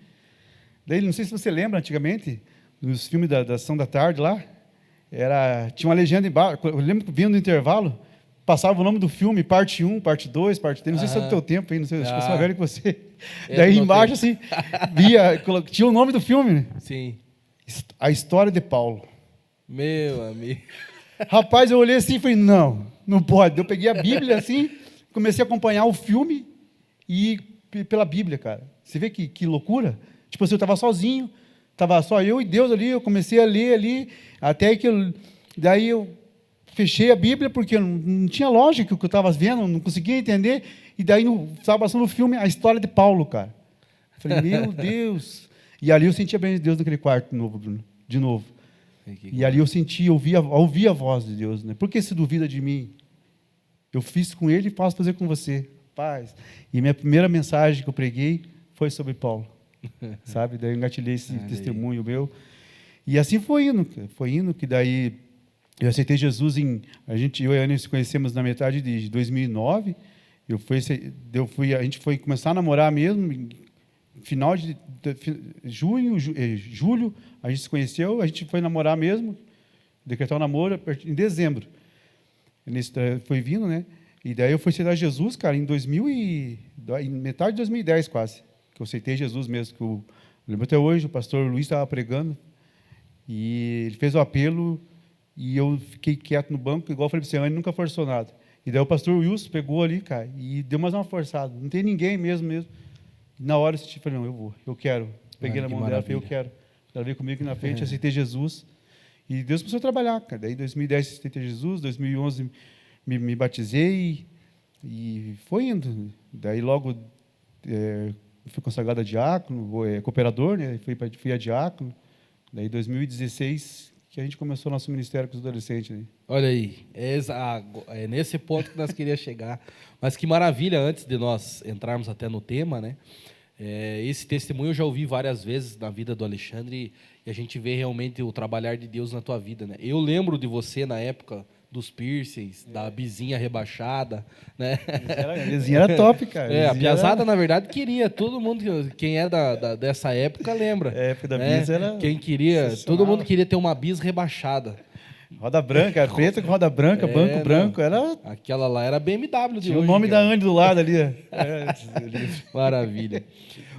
Daí, não sei se você lembra, antigamente, nos filmes da Sessão da Tarde lá, tinha uma legenda embaixo. Eu lembro que vindo no intervalo, passava o nome do filme, parte 1, parte 2, parte 3. Não sei se é do teu tempo aí, não sei, acho que eu sou mais velho que você. Daí embaixo, assim, tinha o nome do filme, né? Sim. A História de Paulo. Meu amigo. Rapaz, eu olhei assim e falei, não pode. Eu peguei a Bíblia assim, comecei a acompanhar o filme e pela Bíblia, cara. Você vê que loucura? Tipo assim, eu estava sozinho, estava só eu e Deus ali, eu comecei a ler ali, até que daí eu fechei a Bíblia, porque não tinha lógica o que eu estava vendo, não conseguia entender, e daí estava passando o filme, a história de Paulo, cara. Eu falei, meu Deus. E ali eu senti a bênção de Deus naquele quarto de novo, Bruno, de novo. E ali eu ouvi a voz de Deus, né? Por que se duvida de mim? Eu fiz com ele e posso fazer com você. Paz. E minha primeira mensagem que eu preguei foi sobre Paulo. Sabe? Daí eu engatilhei esse testemunho meu. E assim foi indo, que daí eu aceitei Jesus eu e a Ana nos conhecemos na metade de 2009. A gente foi começar a namorar mesmo, final de julho, a gente se conheceu, a gente foi namorar mesmo, decretar o namoro em dezembro. Foi vindo, né? E daí eu fui aceitar Jesus, cara, em metade de 2010 quase, que eu aceitei Jesus mesmo. Eu lembro até hoje, o pastor Luiz estava pregando, e ele fez o apelo, e eu fiquei quieto no banco, igual eu falei para você, ele nunca forçou nada. E daí o pastor Wilson pegou ali, cara, e deu mais uma forçada. Não tem ninguém mesmo. E na hora eu falei, não, eu quero. Peguei na mão dela, falei, eu quero. Ela veio comigo aqui na frente, aceitei Jesus. E Deus começou a trabalhar, cara. Daí, em 2010, aceitei Jesus. Em 2011, me batizei. E foi indo. Daí, logo, fui consagrado a diácono, cooperador, né? Fui a diácono. Daí, em 2016, que a gente começou o nosso ministério com os adolescentes. Né? Olha aí, é nesse ponto que nós queríamos chegar. Mas que maravilha, antes de nós entrarmos até no tema, né? Esse testemunho eu já ouvi várias vezes na vida do Alexandre, e a gente vê realmente o trabalhar de Deus na tua vida, né? Eu lembro de você na época dos piercings, da bizinha rebaixada, né? A bizinha era top, cara. A piazada, na verdade, queria. Todo mundo, quem é dessa época, lembra. A época da bis era... Quem queria, todo mundo queria ter uma bis rebaixada. Roda branca, preta com roda branca, banco branco, era... Aquela lá era BMW de Tinha hoje. o nome da Andy do lado ali. Maravilha.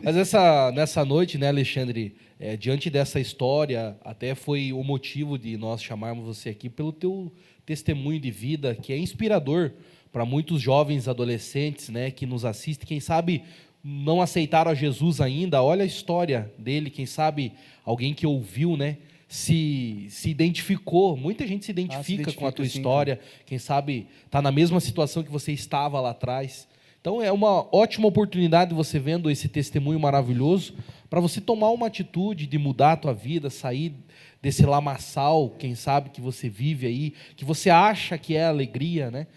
Mas nessa noite, né, Alexandre, diante dessa história, até foi o motivo de nós chamarmos você aqui pelo teu testemunho de vida, que é inspirador para muitos jovens adolescentes, né, que nos assistem, quem sabe não aceitaram a Jesus ainda, olha a história dele, quem sabe alguém que ouviu, né, se identificou, muita gente se identifica com a tua história, quem sabe está na mesma situação que você estava lá atrás. Então é uma ótima oportunidade você vendo esse testemunho maravilhoso, para você tomar uma atitude de mudar a tua vida, sair desse lamaçal, quem sabe, que você vive aí, que você acha que é alegria, né?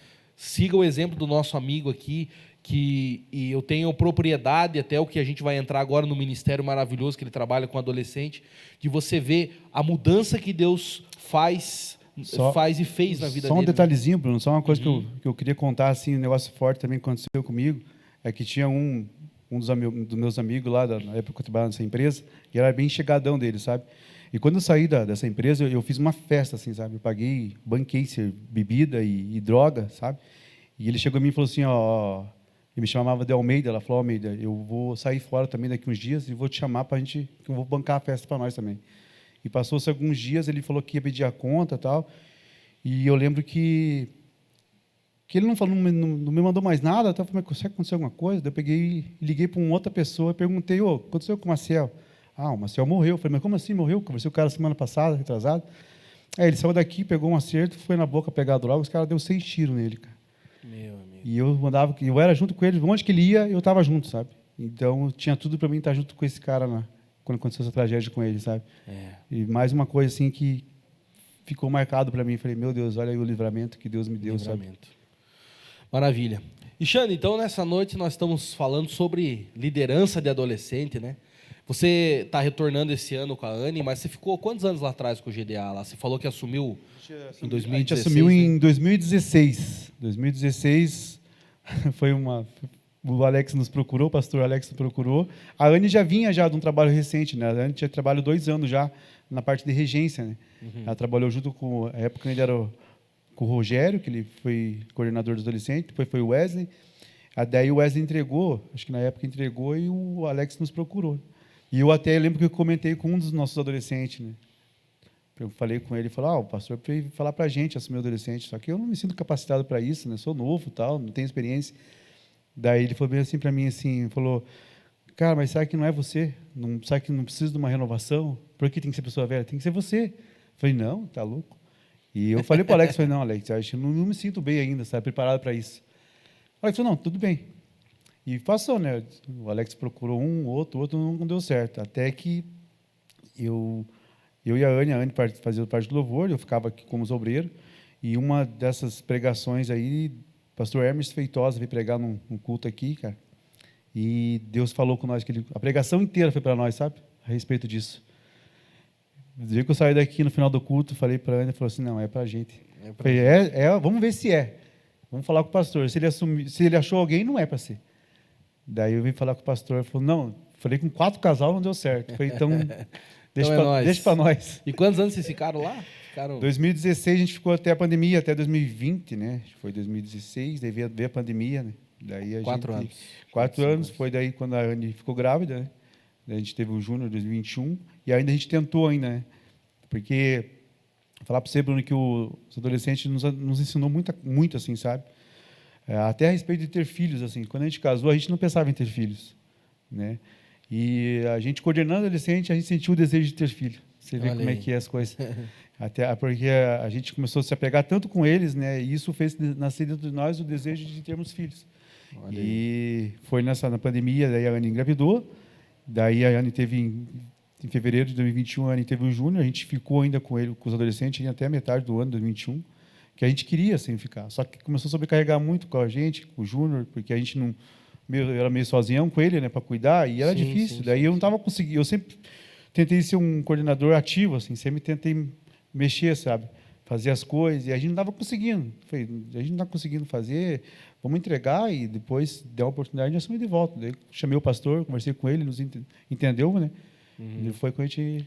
Siga o exemplo do nosso amigo aqui, e eu tenho propriedade, até o que a gente vai entrar agora no ministério maravilhoso, que ele trabalha com adolescente, de você ver a mudança que Deus faz e fez na vida dele. Só um detalhezinho, Bruno, só uma coisa que eu queria contar, assim, um negócio forte também que aconteceu comigo, é que tinha um dos meus amigos lá, na época que eu trabalhava nessa empresa, e era bem chegadão dele, sabe? E quando eu saí dessa empresa, eu fiz uma festa, assim, sabe? Eu paguei, banquei bebida e droga, sabe? E ele chegou a mim e falou assim, ele me chamava de Almeida, ela falou, Almeida, eu vou sair fora também daqui uns dias e vou te chamar para a gente, que eu vou bancar a festa para nós também. E passou-se alguns dias, ele falou que ia pedir a conta e tal, e eu lembro que ele não me mandou mais nada, tá? Falei, mas será que aconteceu alguma coisa? Daí eu peguei e liguei para uma outra pessoa e perguntei, aconteceu com o Marcel? O Marcel morreu. Eu falei, mas como assim morreu? Conversei com o cara semana passada, retrasado. Ele saiu daqui, pegou um acerto, foi na boca pegar a droga, os caras deu 6 tiros nele, cara. Meu amigo. E eu era junto com ele, onde que ele ia, eu estava junto, sabe? Então, tinha tudo para mim estar junto com esse cara lá, quando aconteceu essa tragédia com ele, sabe? E mais uma coisa assim que ficou marcado para mim, falei, meu Deus, olha aí o livramento que Deus me deu, sabe? Maravilha. E Xande, então nessa noite nós estamos falando sobre liderança de adolescente, né? Você está retornando esse ano com a Anne, mas você ficou quantos anos lá atrás com o GDA? Lá? Você falou que assumiu em 2016. A gente assumiu, né? Em 2016. 2016 foi o Alex nos procurou, o pastor Alex nos procurou. A Anne já vinha de um trabalho recente, né? A Anne tinha trabalhado 2 anos já na parte de regência, né? Ela trabalhou junto com, a época ele era com o Rogério, que ele foi coordenador dos adolescentes, depois foi o Wesley. Daí o Wesley entregou, acho que na época entregou, e o Alex nos procurou. E eu até lembro que eu comentei com um dos nossos adolescentes, né? Eu falei com ele, ele falou, o pastor veio falar para a gente, assumir o adolescente, só que eu não me sinto capacitado para isso, né? Sou novo, tal, não tenho experiência. Daí ele falou bem assim para mim, assim, falou, cara, mas sabe que não é você? Não, sabe que não precisa de uma renovação? Por que tem que ser pessoa velha? Tem que ser você. Eu falei, não, tá louco. E eu falei para o Alex, falei, não, Alex, acho que não me sinto bem ainda, sabe, preparado para isso. O Alex falou, não, tudo bem. E passou, né? O Alex procurou outro não deu certo. Até que eu e a Anne fazia parte do louvor, eu ficava aqui como obreiro, e uma dessas pregações aí, o pastor Hermes Feitosa veio pregar num culto aqui, cara, e Deus falou com nós, a pregação inteira foi para nós, sabe? A respeito disso. No dia que eu saí daqui no final do culto, falei para a Anne, falou assim, não, é para a gente. Falei, vamos ver se é. Vamos falar com o pastor. Se ele achou alguém, não é para ser. Daí eu vim falar com o pastor, ele falou, não, falei com 4 casal, não deu certo. Falei, então, deixa para nós. E quantos anos vocês ficaram lá? 2016 a gente ficou até a pandemia, até 2020, né? Foi 2016, daí veio a pandemia, né? Daí 4 anos. 4 anos, foi daí quando a Anne ficou grávida, né? Daí a gente teve o Júnior em 2021, e ainda a gente tentou ainda, né? Porque, falar para você, Bruno, que os adolescentes nos ensinou muito assim, sabe? Até a respeito de ter filhos, assim. Quando a gente casou, a gente não pensava em ter filhos, né? E a gente coordenando adolescente, a gente sentiu o desejo de ter filho. Você vê como é que é as coisas. Até porque a gente começou a se apegar tanto com eles, né? E isso fez nascer dentro de nós o desejo de termos filhos. E foi na pandemia, daí a Anne engravidou. Daí a Anne teve em fevereiro de 2021, a Anne teve o Júnior. A gente ficou ainda com ele, com os adolescentes, até a metade do ano de 2021. Que a gente queria assim ficar, só que começou a sobrecarregar muito com a gente, com o Júnior, porque a gente não, eu era meio sozinho com ele, né, para cuidar, e era difícil. Daí eu não estava conseguindo, eu sempre tentei ser um coordenador ativo, assim, sempre tentei mexer, sabe, fazer as coisas, e a gente não estava conseguindo. Falei, a gente não está conseguindo fazer, vamos entregar e depois der a oportunidade de assumir de volta. Daí chamei o pastor, conversei com ele, nos entendeu, né? E foi com a gente.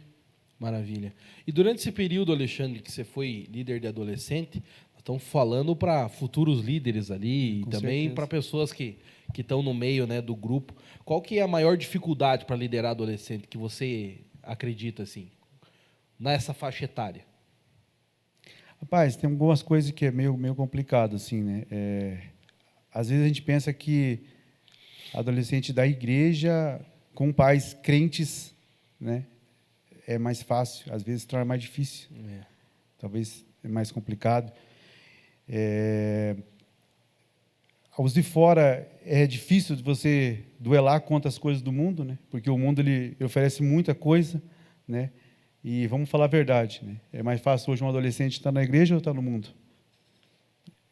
Maravilha. E durante esse período, Alexandre, que você foi líder de adolescente, nós estamos falando para futuros líderes ali e também para pessoas que estão no meio, né, do grupo. Qual que é a maior dificuldade para liderar adolescente que você acredita assim, nessa faixa etária? Rapaz, tem algumas coisas que é meio complicado assim, né? às vezes a gente pensa que adolescente da igreja com pais crentes, né, é mais fácil, às vezes torna mais difícil, talvez é mais complicado. Os de fora é difícil de você duelar contra as coisas do mundo, né, porque o mundo ele oferece muita coisa, né, e vamos falar a verdade, né, é mais fácil hoje um adolescente estar na igreja ou estar no mundo?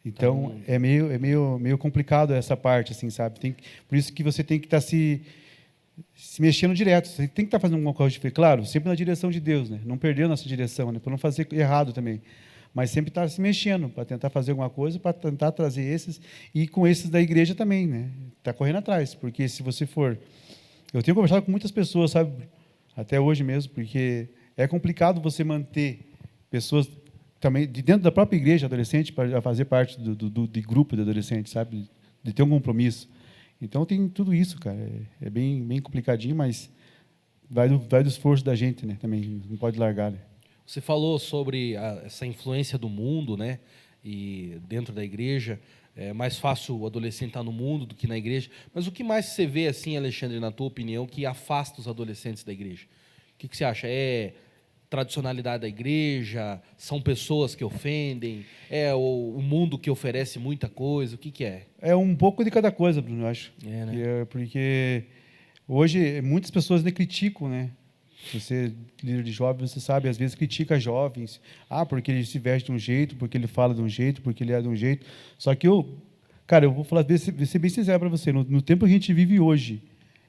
Então, é meio complicado essa parte, assim, sabe? Por isso que você tem que estar se mexendo direto. Você tem que estar fazendo alguma coisa diferente. Claro, sempre na direção de Deus, né? Não perder a nossa direção, né? Para não fazer errado também. Mas sempre estar se mexendo para tentar fazer alguma coisa, para tentar trazer esses. E com esses da igreja também, né? Está correndo atrás. Porque se você for... Eu tenho conversado com muitas pessoas, sabe? Até hoje mesmo, porque é complicado você manter pessoas... também de dentro da própria igreja adolescente para fazer parte do grupo de adolescentes, sabe, de ter um compromisso. Então tem tudo isso, cara, é bem complicadinho, mas vai do esforço da gente, né, também não pode largar, né. Você falou sobre essa influência do mundo, né, e dentro da igreja é mais fácil o adolescente estar no mundo do que na igreja, mas o que mais você vê assim, Alexandre, na tua opinião, que afasta os adolescentes da igreja? O que você acha? É tradicionalidade da igreja? São pessoas que ofendem? É o mundo que oferece muita coisa? O que é? É um pouco de cada coisa, Bruno, eu acho. Né? Porque hoje muitas pessoas criticam, né? Você, líder de jovens, você sabe, às vezes critica jovens. Porque ele se veste de um jeito, porque ele fala de um jeito, porque ele é de um jeito. Só que eu vou falar, vou ser bem sincero para você, no tempo que a gente vive hoje,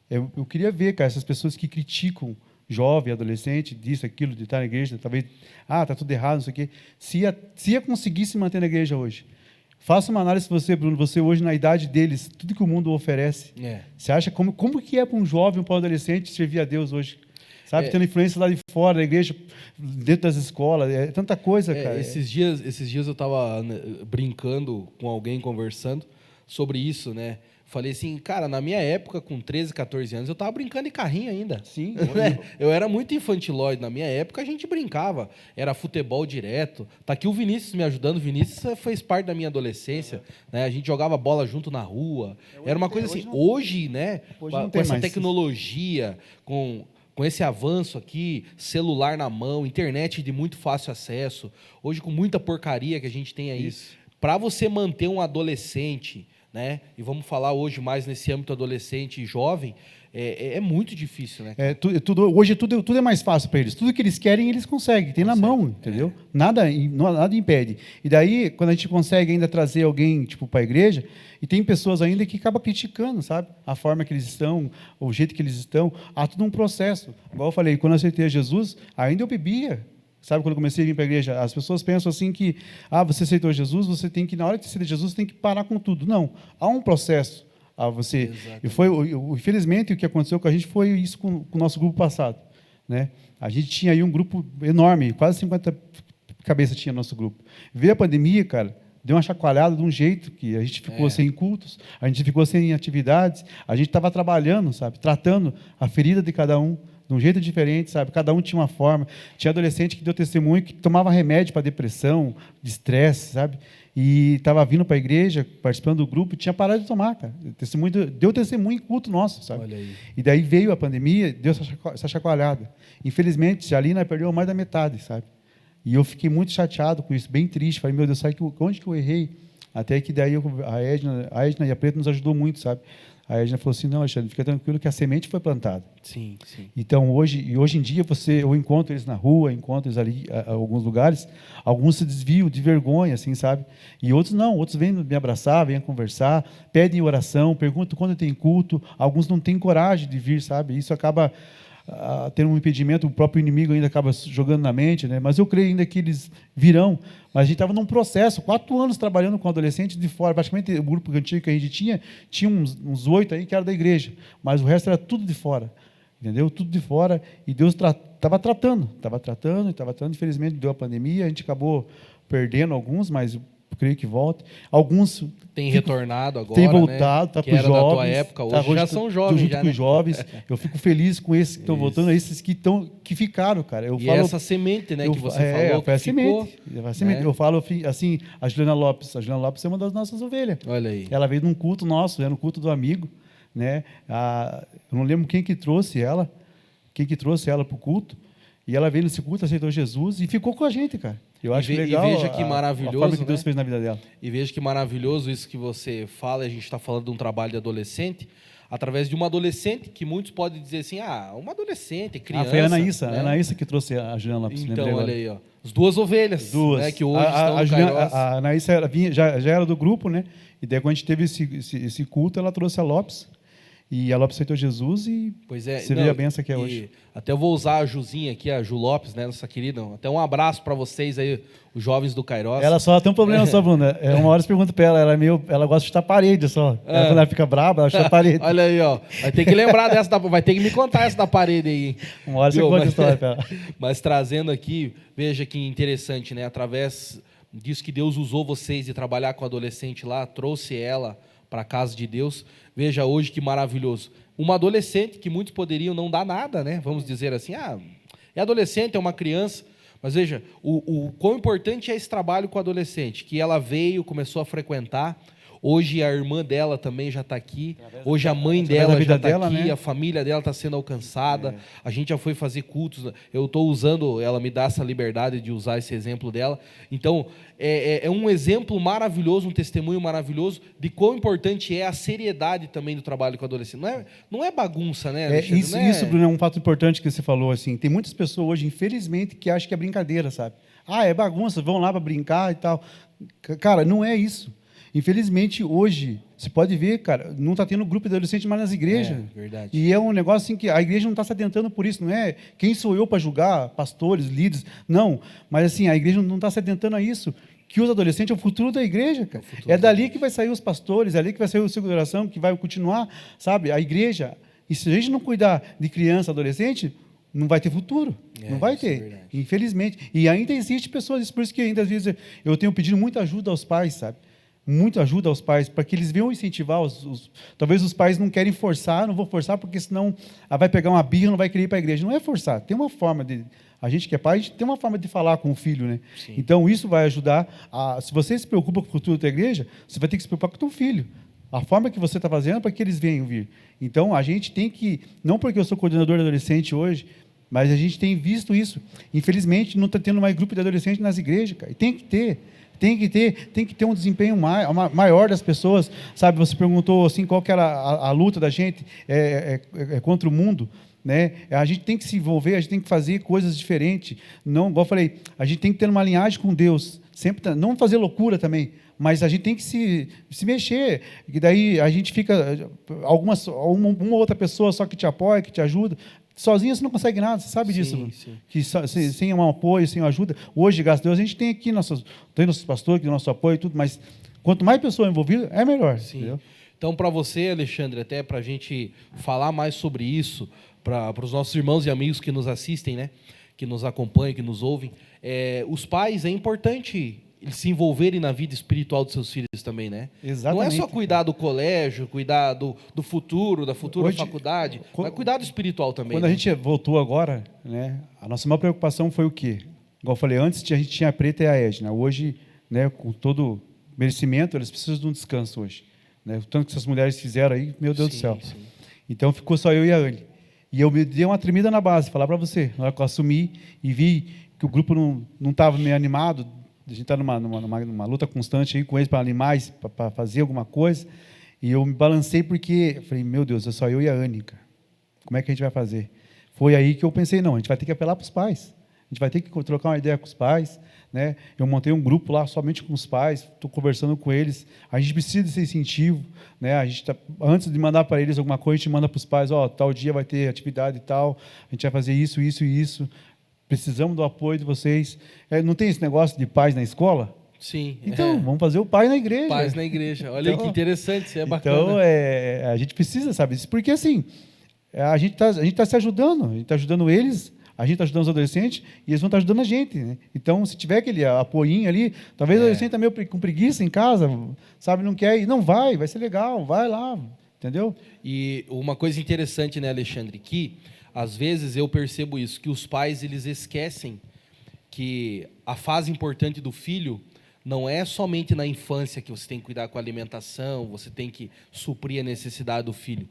eu queria ver, cara, essas pessoas que criticam jovem, adolescente, disso, aquilo, de estar na igreja, talvez, está tudo errado, não sei o quê. Se ia conseguir se manter na igreja hoje, faça uma análise você, Bruno, você hoje, na idade deles, tudo que o mundo oferece, você acha como que é para um jovem, para um adolescente servir a Deus hoje? Sabe, tendo influência lá de fora, da igreja, dentro das escolas, é tanta coisa, cara. Esses dias eu estava brincando com alguém, conversando sobre isso, né? Falei assim, cara, na minha época, com 13, 14 anos, eu estava brincando de carrinho ainda. Sim. Eu era muito infantilóide. Na minha época, a gente brincava. Era futebol direto. Tá aqui o Vinícius me ajudando. O Vinícius fez parte da minha adolescência. Né? A gente jogava bola junto na rua. Era uma coisa assim. Hoje, né, com essa tecnologia, com esse avanço aqui, celular na mão, internet de muito fácil acesso, hoje com muita porcaria que a gente tem aí, para você manter um adolescente... né? E vamos falar hoje mais nesse âmbito adolescente e jovem, é muito difícil, né? Hoje tudo é mais fácil para eles. Tudo que eles querem, eles conseguem. Tem na mão, entendeu? Nada impede. E daí, quando a gente consegue ainda trazer alguém para a igreja, e tem pessoas ainda que acabam criticando, sabe? A forma que eles estão, o jeito que eles estão. Há tudo um processo. Igual eu falei, quando eu aceitei Jesus, ainda eu bebia. Sabe, quando eu comecei a vir para a igreja, as pessoas pensam assim que, você aceitou Jesus, você tem que, na hora de aceitar Jesus, você tem que parar com tudo. Não, há um processo a você. Exatamente. E infelizmente, o que aconteceu com a gente foi isso com o nosso grupo passado. Né? A gente tinha aí um grupo enorme, quase 50 cabeças tinha nosso grupo. Veio a pandemia, cara, deu uma chacoalhada de um jeito que a gente ficou sem cultos, a gente ficou sem atividades, a gente estava trabalhando, sabe, tratando a ferida de cada um, de um jeito diferente, sabe? Cada um tinha uma forma. Tinha adolescente que deu testemunho que tomava remédio para depressão, de estresse, sabe? E estava vindo para a igreja, participando do grupo, e tinha parado de tomar, cara. Deu testemunho em culto nosso, sabe? Olha aí. E daí veio a pandemia, deu essa chacoalhada. Infelizmente, ali nós perdeu mais da metade, sabe? E eu fiquei muito chateado com isso, bem triste. Falei, meu Deus, sabe onde que eu errei? Até que daí a Edna e a Preta nos ajudou muito, sabe? A Edna falou assim, não, Alexandre, fica tranquilo que a semente foi plantada. Sim, sim. Então, hoje em dia, eu encontro eles na rua, encontro eles ali em alguns lugares, alguns se desviam de vergonha, assim, sabe? E outros não, outros vêm me abraçar, vêm conversar, pedem oração, perguntam quando tem culto, alguns não têm coragem de vir, sabe? Isso acaba tendo um impedimento, o próprio inimigo ainda acaba jogando na mente, né? Mas eu creio ainda que eles virão. Mas a gente estava num processo, 4 anos trabalhando com adolescentes de fora, praticamente o grupo antigo que a gente tinha uns 8 aí que era da igreja, mas o resto era tudo de fora, entendeu? Tudo de fora, e Deus estava tratando, infelizmente deu a pandemia, a gente acabou perdendo alguns, mas creio que volte. Alguns tem retornado agora, tem voltado, né? Tá Que com os era da jovens. tua época, hoje hoje já são jovens, junto já, com né? os jovens. Eu fico feliz com esses que estão voltando, esses que ficaram, cara. Eu E falo, essa semente, né, que você falou, foi a que ficou, semente. Foi a semente. né? Eu falo assim, a Juliana Lopes é uma das nossas ovelhas. Olha aí. Ela veio num culto nosso, no culto do amigo, né? Eu não lembro quem que trouxe ela para o culto, e ela veio nesse culto, aceitou Jesus e ficou com a gente, cara. Eu acho legal e veja que maravilhoso, a forma que né? Deus fez na vida dela. E veja que maravilhoso isso que você fala, a gente está falando de um trabalho de adolescente, através de uma adolescente, que muitos podem dizer assim, uma adolescente, criança. Foi a Anaísa, né? a Anaísa que trouxe a Juliana Lopes. Então, olha aí, ó, as duas ovelhas, duas. Né, que hoje estão no Kairos. A Anaísa já era do grupo, né? E daí quando a gente teve esse culto, ela trouxe a Lopes. E a Lopes aceitou Jesus e você vê a benção que é hoje. Até eu vou usar a Juzinha aqui, a Ju Lopes, né, nossa querida. Até um abraço para vocês aí, os jovens do Kairos. Ela só tem um problema só, Bruna. Uma hora você pergunta para ela, ela gosta de chutar parede só. Quando ela fica brava, ela chuta parede. Olha aí, ó. Vai ter que lembrar dessa, vai ter que me contar essa da parede aí, hein? Uma hora você conta a história para ela. Mas trazendo aqui, veja que interessante, né? Através disso que Deus usou vocês de trabalhar com a adolescente lá, trouxe ela para a casa de Deus. Veja hoje que maravilhoso. Uma adolescente que muitos poderiam não dar nada, né? Vamos dizer assim, é adolescente, é uma criança. Mas veja, o quão importante é esse trabalho com a adolescente, que ela veio, começou a frequentar. Hoje a irmã dela também já está aqui. Hoje a mãe dela já está aqui. Né? A família dela está sendo alcançada. A gente já foi fazer cultos. Eu estou usando, ela me dá essa liberdade de usar esse exemplo dela. Então, é um exemplo maravilhoso, um testemunho maravilhoso de quão importante é a seriedade também do trabalho com adolescente. Não é bagunça, né, Alexandre? Isso, Bruno, é um fato importante que você falou. Assim, tem muitas pessoas hoje, infelizmente, que acham que é brincadeira, sabe? É bagunça, vão lá para brincar e tal. Cara, não é isso. Infelizmente, hoje, você pode ver, cara, não está tendo grupo de adolescentes mais nas igrejas. Verdade. E é um negócio assim que a igreja não está se atentando por isso, não é quem sou eu para julgar pastores, líderes, não. Mas assim, a igreja não está se atentando a isso, que os adolescentes é o futuro da igreja, cara. É dali que vai sair os pastores, é ali que vai sair o ciclo de oração, que vai continuar, sabe, a igreja. E se a gente não cuidar de criança, adolescente, não vai ter futuro, não vai ter, infelizmente. E ainda existe pessoas, por isso que ainda às vezes eu tenho pedido muita ajuda aos pais, sabe? Muita ajuda aos pais, para que eles venham incentivar. Talvez os pais não querem forçar, não vou forçar, porque senão vai pegar uma birra, não vai querer ir para a igreja. Não é forçar, tem uma forma de... A gente que é pai, a gente tem uma forma de falar com o filho, né? Sim. Então, isso vai ajudar. Se você se preocupa com o futuro da igreja, você vai ter que se preocupar com o teu filho. A forma que você está fazendo é para que eles venham vir. Então, a gente tem que... Não porque eu sou coordenador de adolescente hoje, mas a gente tem visto isso. Infelizmente, não está tendo mais grupo de adolescentes nas igrejas, cara. E tem que ter. Tem que ter um desempenho maior das pessoas, sabe? Você perguntou assim, qual que era a luta da gente contra o mundo, né? A gente tem que se envolver, a gente tem que fazer coisas diferentes. Não, igual eu falei, a gente tem que ter uma linhagem com Deus, sempre não fazer loucura também, mas a gente tem que se mexer. E daí a gente fica uma outra pessoa só que te apoia, que te ajuda. Sozinho você não consegue nada, você sabe disso. Sim. Que sem um apoio, sem ajuda. Hoje, graças a Deus, a gente tem aqui nossos pastores, nosso apoio e tudo, mas quanto mais pessoas envolvidas, é melhor. Sim. Entendeu? Então, para você, Alexandre, até para a gente falar mais sobre isso, para os nossos irmãos e amigos que nos assistem, né, que nos acompanham, que nos ouvem, os pais, é importante eles se envolverem na vida espiritual dos seus filhos também, né? Exatamente. Não é só cuidar do colégio, cuidar do futuro, da futura hoje, faculdade, mas cuidar do espiritual também. Quando a gente voltou agora, né, a nossa maior preocupação foi o quê? Igual eu falei, antes a gente tinha a Preta e a Edna. Hoje, né, com todo merecimento, eles precisam de um descanso hoje. Né? O tanto que essas mulheres fizeram aí, meu Deus do céu. Sim. Então, ficou só eu e a Anne. E eu me dei uma tremida na base, falar para você. Na hora que eu assumi e vi que o grupo não estava meio animado, a gente está numa luta constante aí com eles para animais, para fazer alguma coisa. E eu me balancei porque eu falei, meu Deus, é só eu e a Anne, cara. Como é que a gente vai fazer? Foi aí que eu pensei, não, a gente vai ter que apelar para os pais. A gente vai ter que trocar uma ideia com os pais. Né? Eu montei um grupo lá somente com os pais, estou conversando com eles. A gente precisa desse incentivo. Né? A gente antes de mandar para eles alguma coisa, a gente manda para os pais, tal dia vai ter atividade e tal, a gente vai fazer isso, isso e isso. Precisamos do apoio de vocês. Não tem esse negócio de pais na escola? Sim. Então, vamos fazer o pai na igreja. Pais na igreja. Olha então, que interessante, isso é bacana. Então, a gente precisa, sabe? Porque, assim, a gente tá se ajudando. A gente está ajudando eles A gente está ajudando os adolescentes e eles vão estar ajudando a gente, né? Então, se tiver aquele apoinho ali, talvez o adolescente está meio com preguiça em casa, sabe, não quer ir, não vai ser legal, vai lá, entendeu? E uma coisa interessante, né, Alexandre, que às vezes eu percebo isso, que os pais eles esquecem que a fase importante do filho não é somente na infância que você tem que cuidar com a alimentação, você tem que suprir a necessidade do filho.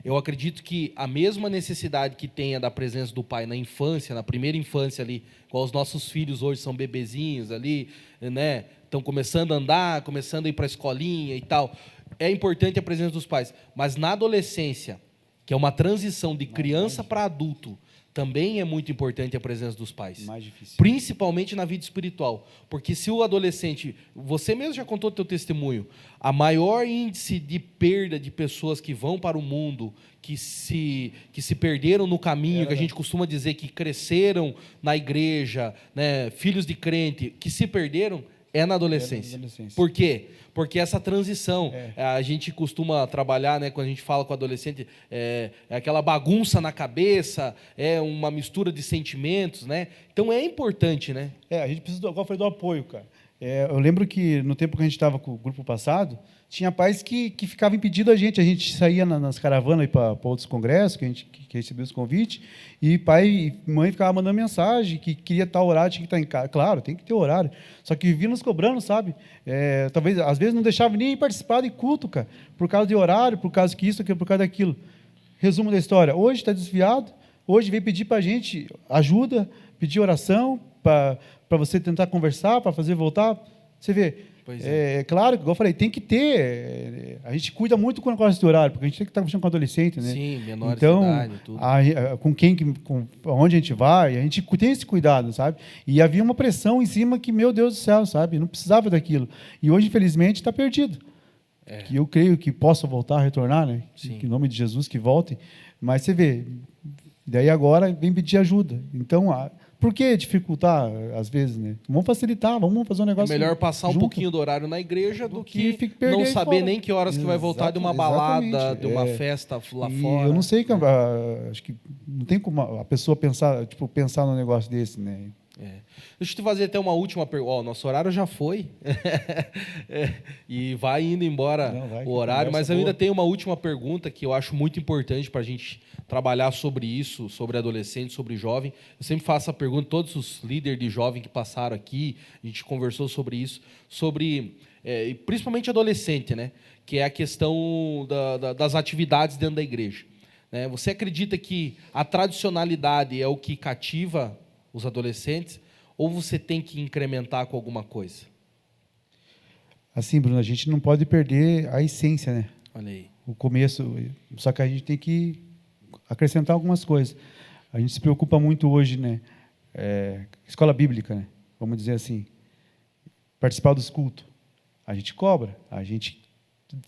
Eu acredito que a mesma necessidade que tenha da presença do pai na infância, na primeira infância ali, igual os nossos filhos hoje são bebezinhos ali, né, estão começando a andar, começando a ir para a escolinha e tal, é importante a presença dos pais. Mas na adolescência, que é uma transição de criança para adulto, também é muito importante a presença dos pais. Mais difícil. Principalmente na vida espiritual. Porque se o adolescente... Você mesmo já contou o teu testemunho. A maior índice de perda de pessoas que vão para o mundo, que se perderam no caminho, que a gente costuma dizer que cresceram na igreja, né, filhos de crente, que se perderam, é na adolescência. Por quê? Porque essa transição, a gente costuma trabalhar, né, quando a gente fala com o adolescente, é aquela bagunça na cabeça, é uma mistura de sentimentos, né? Então é importante, né? A gente precisa, igual eu falei, do apoio, cara. Eu lembro que no tempo que a gente estava com o grupo passado, tinha pais que ficavam impedindo a gente saía nas caravanas para outros congressos, que recebia os convites, e pai e mãe ficavam mandando mensagem, que queria tal horário, tinha que estar em casa. Claro, tem que ter horário. Só que vinha nos cobrando, sabe? Talvez, às vezes, não deixava nem participar de culto, cara, por causa de horário, por causa que isso, por causa daquilo. Resumo da história. Hoje está desviado, hoje veio pedir para a gente ajuda, pedir oração, para você tentar conversar, para fazer voltar. Você vê, claro, igual eu falei, tem que ter. A gente cuida muito com o negócio de horário, porque a gente tem que estar conversando com adolescente, né? Sim, menores então, de idade, tudo. Onde a gente vai, a gente tem esse cuidado, sabe? E havia uma pressão em cima que, meu Deus do céu, sabe? Não precisava daquilo. E hoje, infelizmente, está perdido. Que eu creio que possa voltar, retornar, né? Sim. Que em nome de Jesus que voltem. Mas você vê, daí agora vem pedir ajuda. Então, por que dificultar, às vezes, né? Vamos facilitar, vamos fazer um negócio. É melhor passar junto. Um pouquinho do horário na igreja do que perder não saber fora. nem que horas que vai voltar de uma balada, de uma festa lá fora. Eu não sei, acho que não tem como a pessoa pensar num negócio desse, né? Deixa eu te fazer até uma última pergunta. Nosso horário já foi. E vai indo embora o horário, mas eu ainda tenho uma última pergunta que eu acho muito importante para a gente trabalhar sobre isso, sobre adolescente, sobre jovem. Eu sempre faço a pergunta, todos os líderes de jovem que passaram aqui, a gente conversou sobre isso, principalmente adolescente, né? Que é a questão das atividades dentro da igreja. Né? Você acredita que a tradicionalidade é o que cativa os adolescentes, ou você tem que incrementar com alguma coisa? Assim, Bruno, a gente não pode perder a essência, né? Olha aí. O começo, só que a gente tem que acrescentar algumas coisas. A gente se preocupa muito hoje, né? Escola bíblica, né? Vamos dizer assim, participar dos cultos. A gente cobra, a gente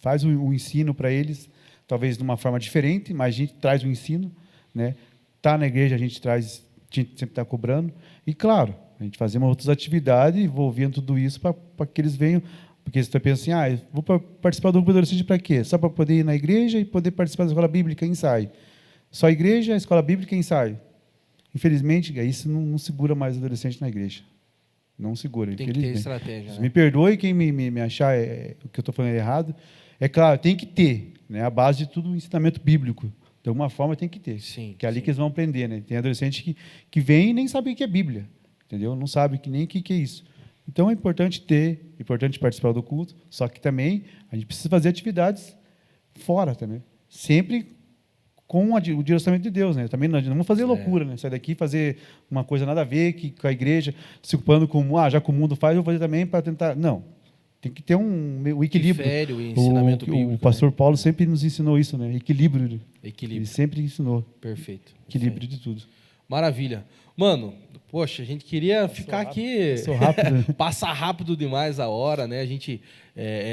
faz o ensino para eles, talvez de uma forma diferente, mas a gente traz o ensino, né? Tá na igreja, a gente sempre está cobrando. E, claro, a gente fazer outras atividades envolvendo tudo isso para que eles venham. Porque você pensa assim, eu vou participar do grupo adolescente para quê? Só para poder ir na igreja e poder participar da escola bíblica e ensaio. Só a igreja, a escola bíblica e ensaio. Infelizmente, isso não segura mais o adolescente na igreja. Não segura, tem que ter estratégia. Né? Me perdoe quem me achar o que eu estou falando errado. É claro, tem que ter, né, a base de tudo o ensinamento bíblico. De alguma forma tem que ter. Sim, que é ali que eles vão aprender. Né? Tem adolescente que vem e nem sabe o que é Bíblia. Entendeu? Não sabe nem o que é isso. Então é importante importante participar do culto, só que também a gente precisa fazer atividades fora também. Sempre com o direcionamento de Deus. Né? Também não vamos fazer loucura, né? Sair daqui e fazer uma coisa nada a ver com a igreja, se ocupando com, já que o mundo faz, eu vou fazer também para tentar. Não. Tem que ter um equilíbrio. Difere o ensinamento bíblico. O pastor Paulo sempre nos ensinou isso, né? Equilíbrio. Ele sempre ensinou. Perfeito. Equilíbrio de tudo. Maravilha. Mano, poxa, a gente queria ficar aqui... Passou rápido. Passa rápido demais a hora, né? A gente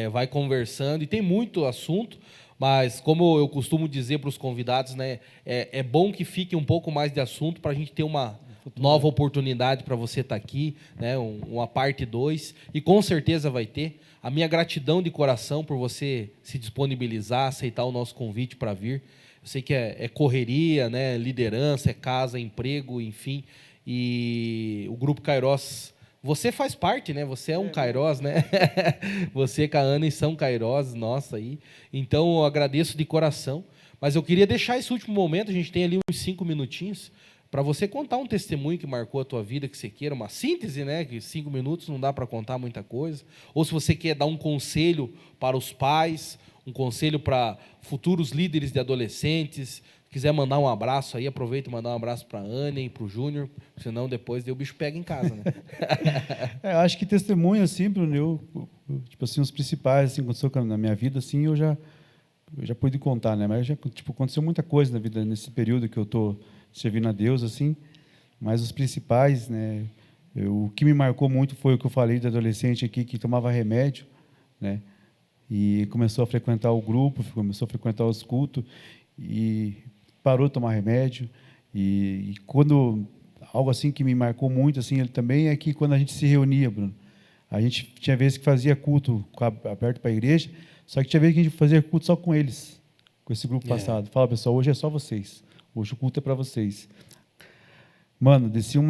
vai conversando e tem muito assunto, mas como eu costumo dizer para os convidados, né? É bom que fique um pouco mais de assunto para a gente ter uma nova oportunidade para você estar aqui, né? Uma parte 2, e com certeza vai ter. A minha gratidão de coração por você se disponibilizar, aceitar o nosso convite para vir. Eu sei que é correria, né? Liderança, é casa, emprego, enfim. E o Grupo Kairos, você faz parte, né? Você é um Kairos, né? Você, com a Ana, são Kairos, nossa, aí. Então, eu agradeço de coração. Mas eu queria deixar esse último momento, a gente tem ali uns 5 minutinhos, para você contar um testemunho que marcou a tua vida, que você queira, uma síntese, né? Que 5 minutos não dá para contar muita coisa. Ou se você quer dar um conselho para os pais, um conselho para futuros líderes de adolescentes, quiser mandar um abraço aí, aproveita e mandar um abraço para a Ana e para o Júnior, senão depois o bicho pega em casa, né? Eu acho que testemunho, assim, Bruno, tipo assim, os principais, assim, aconteceu na minha vida, assim, eu já pude contar, né? Mas já, tipo, aconteceu muita coisa na vida nesse período que eu estou servindo a Deus, assim, mas os principais, né? O que me marcou muito foi o que eu falei do adolescente aqui que tomava remédio, né? E começou a frequentar o grupo, começou a frequentar os cultos e parou de tomar remédio. E quando algo assim que me marcou muito, assim, ele também é que quando a gente se reunia, Bruno, a gente tinha vezes que fazia culto aberto para a igreja, só que tinha vezes que a gente fazia culto só com eles, com esse grupo passado. Fala, pessoal, hoje é só vocês. Hoje o culto é para vocês. Mano, descia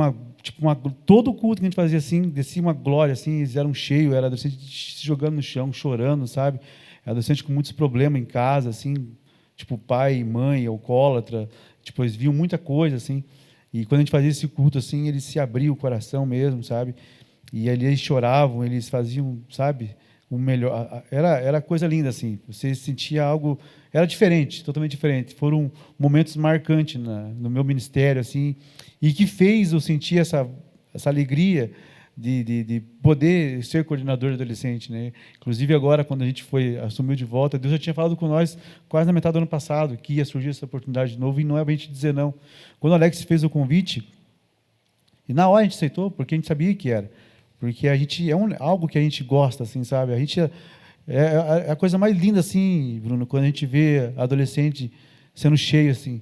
todo o culto que a gente fazia assim, descia uma glória, assim, eles eram cheios, era adolescente se jogando no chão, chorando, sabe? Era adolescente com muitos problemas em casa, assim, tipo pai, mãe, alcoólatra, tipo, eles viam muita coisa, assim, e quando a gente fazia esse culto, assim, eles se abriam o coração mesmo, sabe? E ali eles choravam, eles faziam, sabe? O melhor, era coisa linda, assim, você sentia algo, era diferente, totalmente diferente, foram momentos marcantes no meu ministério, assim, e que fez eu sentir essa alegria de poder ser coordenador de adolescente, né? Inclusive agora, quando a gente assumiu de volta, Deus já tinha falado com nós quase na metade do ano passado, que ia surgir essa oportunidade de novo, e não é para a gente dizer não. Quando o Alex fez o convite, e na hora a gente aceitou, porque a gente sabia que era, porque a gente algo que a gente gosta, assim, sabe? A gente é a coisa mais linda, assim, Bruno, quando a gente vê adolescente sendo cheio, assim,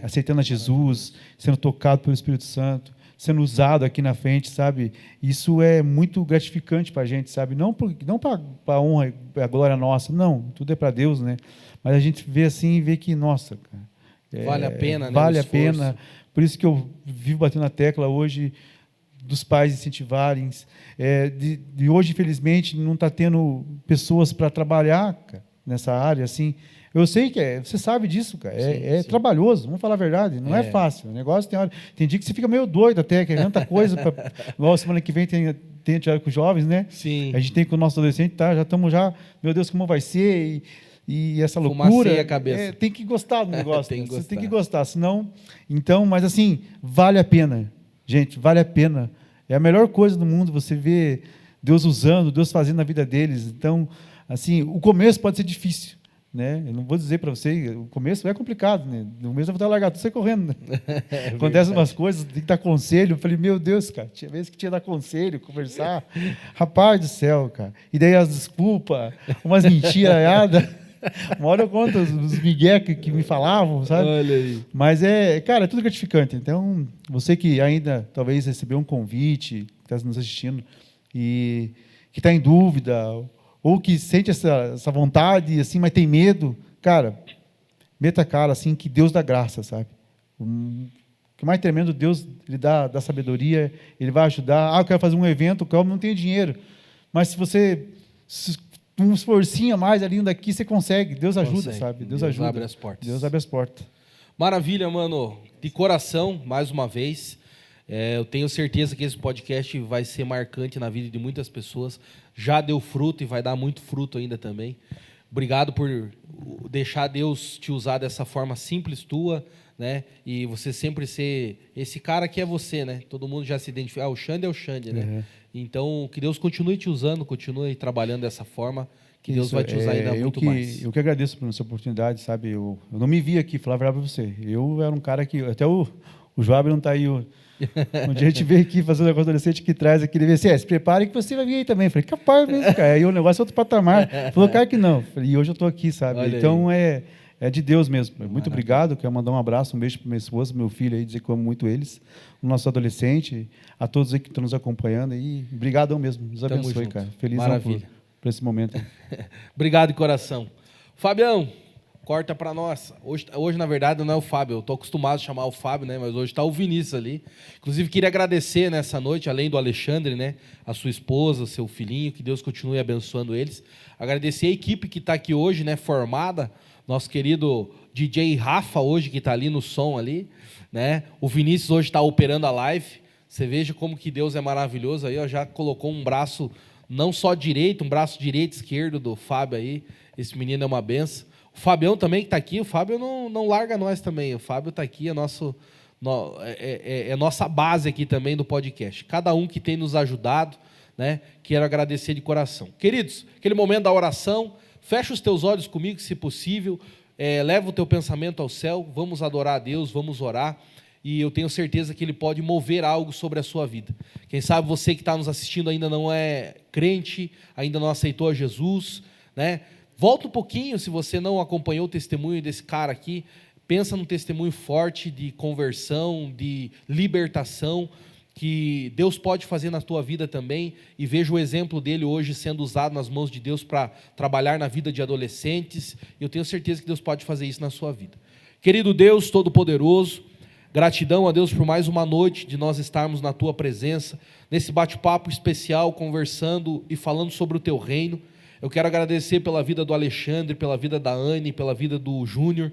aceitando a Jesus, sendo tocado pelo Espírito Santo, sendo usado aqui na frente, sabe? Isso é muito gratificante para a gente, sabe? Não para a honra e a glória nossa, não, tudo é para Deus, né? Mas a gente vê assim e vê que, nossa, cara, vale a pena, né? Vale a pena. Por isso que eu vivo batendo na tecla hoje dos pais incentivarem. De hoje, infelizmente, não está tendo pessoas para trabalhar, cara, nessa área, assim. Eu sei que você sabe disso, cara. Sim. Trabalhoso, vamos falar a verdade. Não é fácil. O negócio tem dia que você fica meio doido até, que é tanta coisa. Igual semana que vem tem atividade com os jovens, né? Sim. A gente tem com o nosso adolescente, tá? Já estamos meu Deus, como vai ser? E essa loucura. A cabeça. Tem que gostar do negócio. Você tem que gostar, senão. Então, mas assim, vale a pena. Gente, vale a pena. É a melhor coisa do mundo você ver Deus usando, Deus fazendo na vida deles. Então, assim, o começo pode ser difícil, né? Eu não vou dizer para você, o começo é complicado, né? No começo eu vou estar largado, você correndo. Né? Acontecem umas coisas, tem que dar conselho. Eu falei, meu Deus, cara, tinha vezes que tinha que dar conselho, conversar. Rapaz do céu, cara. E daí as desculpas, umas mentiraiadas. Uma hora eu conto os migué que me falavam, sabe? Olha aí. Mas, cara, é tudo gratificante. Então, você que ainda talvez recebeu um convite, que está nos assistindo, e que está em dúvida, ou que sente essa vontade, assim, mas tem medo, cara, meta a cara, assim, que Deus dá graça, sabe? O que mais tremendo, Deus ele dá sabedoria, Ele vai ajudar. Eu quero fazer um evento, eu não tenho dinheiro. Mas se você... um esforcinho a mais ali daqui, você consegue. Deus ajuda, sabe? Deus ajuda. Abre as portas. Deus abre as portas. Maravilha, mano. De coração, mais uma vez. Eu tenho certeza que esse podcast vai ser marcante na vida de muitas pessoas. Já deu fruto e vai dar muito fruto ainda também. Obrigado por deixar Deus te usar dessa forma simples tua, né? E você sempre ser esse cara que é você, né? Todo mundo já se identifica. O Xande é o Xande, né? Uhum. Então, que Deus continue te usando, continue trabalhando dessa forma, que Deus vai te usar ainda muito mais. Eu que agradeço por essa oportunidade, sabe? Eu não me vi aqui, falar a verdade para você. Eu era um cara que... Até o Joab não está aí. Um dia a gente veio aqui fazer um negócio adolescente que traz aqui, ele veio assim, se prepare que você vai vir aí também. Eu falei, capaz mesmo, cara. Aí o negócio é outro patamar. Falou, cara, que não. E hoje eu estou aqui, sabe? Olha então, é de Deus mesmo. Muito Maravilha. obrigado. Quero mandar um abraço, um beijo para minha esposa, meu filho aí, dizer que eu amo muito eles, o nosso adolescente, a todos aí que estão nos acompanhando aí. Obrigadão mesmo. Deus Tamo abençoe, junto. cara. Felizão Maravilha. por esse momento aí. Obrigado de coração. Fabião, corta para nós. Hoje, na verdade, não é o Fábio. Eu estou acostumado a chamar o Fábio, né? Mas hoje está o Vinícius ali. Inclusive, queria agradecer nessa noite, além do Alexandre, né? A sua esposa, seu filhinho, que Deus continue abençoando eles. Agradecer a equipe que está aqui hoje, né? Formada. Nosso querido DJ Rafa hoje, que está ali no som ali, né? O Vinícius hoje está operando a live. Você veja como que Deus é maravilhoso aí, ó, já colocou um braço, não só direito, um braço direito e esquerdo do Fábio aí. Esse menino é uma benção. O Fabião também que está aqui, o Fábio não larga nós também. O Fábio está aqui, é nossa base aqui também do podcast. Cada um que tem nos ajudado, né? Quero agradecer de coração. Queridos, aquele momento da oração, fecha os teus olhos comigo, se possível, leva o teu pensamento ao céu, vamos adorar a Deus, vamos orar, e eu tenho certeza que Ele pode mover algo sobre a sua vida. Quem sabe você que está nos assistindo ainda não é crente, ainda não aceitou a Jesus, né? Volta um pouquinho, se você não acompanhou o testemunho desse cara aqui, pensa num testemunho forte de conversão, de libertação, que Deus pode fazer na tua vida também, e veja o exemplo dele hoje sendo usado nas mãos de Deus para trabalhar na vida de adolescentes, e eu tenho certeza que Deus pode fazer isso na sua vida. Querido Deus Todo-Poderoso, gratidão a Deus por mais uma noite de nós estarmos na tua presença, nesse bate-papo especial, conversando e falando sobre o teu reino. Eu quero agradecer pela vida do Alexandre, pela vida da Anne, pela vida do Júnior,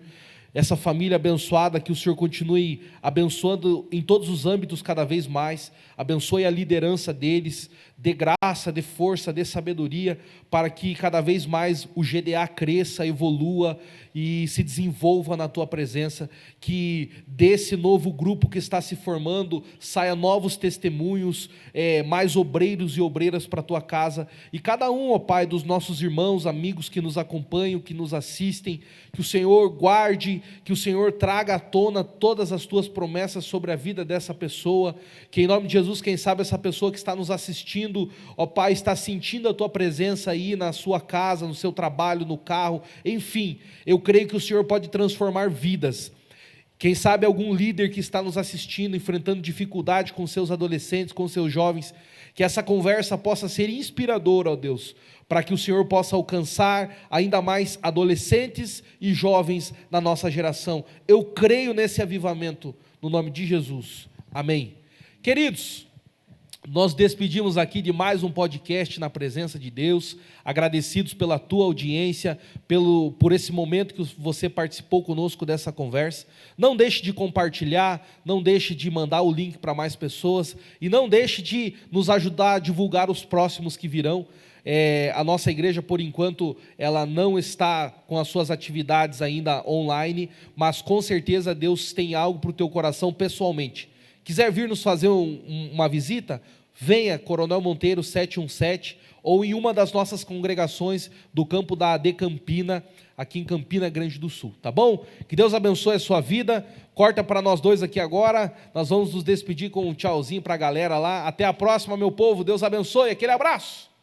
essa família abençoada, que o Senhor continue abençoando em todos os âmbitos cada vez mais, abençoe a liderança deles, dê graça, dê força, dê sabedoria, para que cada vez mais o GDA cresça, evolua e se desenvolva na tua presença, que desse novo grupo que está se formando, saia novos testemunhos, mais obreiros e obreiras para a tua casa, e cada um, ó Pai, dos nossos irmãos, amigos que nos acompanham, que nos assistem, que o Senhor guarde, que o Senhor traga à tona todas as tuas promessas sobre a vida dessa pessoa, que em nome de Jesus, quem sabe essa pessoa que está nos assistindo, ó Pai, está sentindo a tua presença aí na sua casa, no seu trabalho, no carro, enfim, eu creio que o Senhor pode transformar vidas. Quem sabe algum líder que está nos assistindo, enfrentando dificuldade com seus adolescentes, com seus jovens, que essa conversa possa ser inspiradora, ó Deus, para que o Senhor possa alcançar ainda mais adolescentes e jovens na nossa geração. Eu creio nesse avivamento, no nome de Jesus. Amém. Queridos, nós despedimos aqui de mais um podcast na presença de Deus, agradecidos pela tua audiência, por esse momento que você participou conosco dessa conversa. Não deixe de compartilhar, não deixe de mandar o link para mais pessoas, e não deixe de nos ajudar a divulgar os próximos que virão. A nossa igreja, por enquanto, ela não está com as suas atividades ainda online, mas com certeza Deus tem algo para o teu coração pessoalmente. Quiser vir nos fazer uma visita, venha, Coronel Monteiro 717, ou em uma das nossas congregações do campo da AD Campina, aqui em Campina Grande do Sul, tá bom? Que Deus abençoe a sua vida. Corta para nós dois aqui agora, nós vamos nos despedir com um tchauzinho para a galera lá. Até a próxima, meu povo, Deus abençoe, aquele abraço.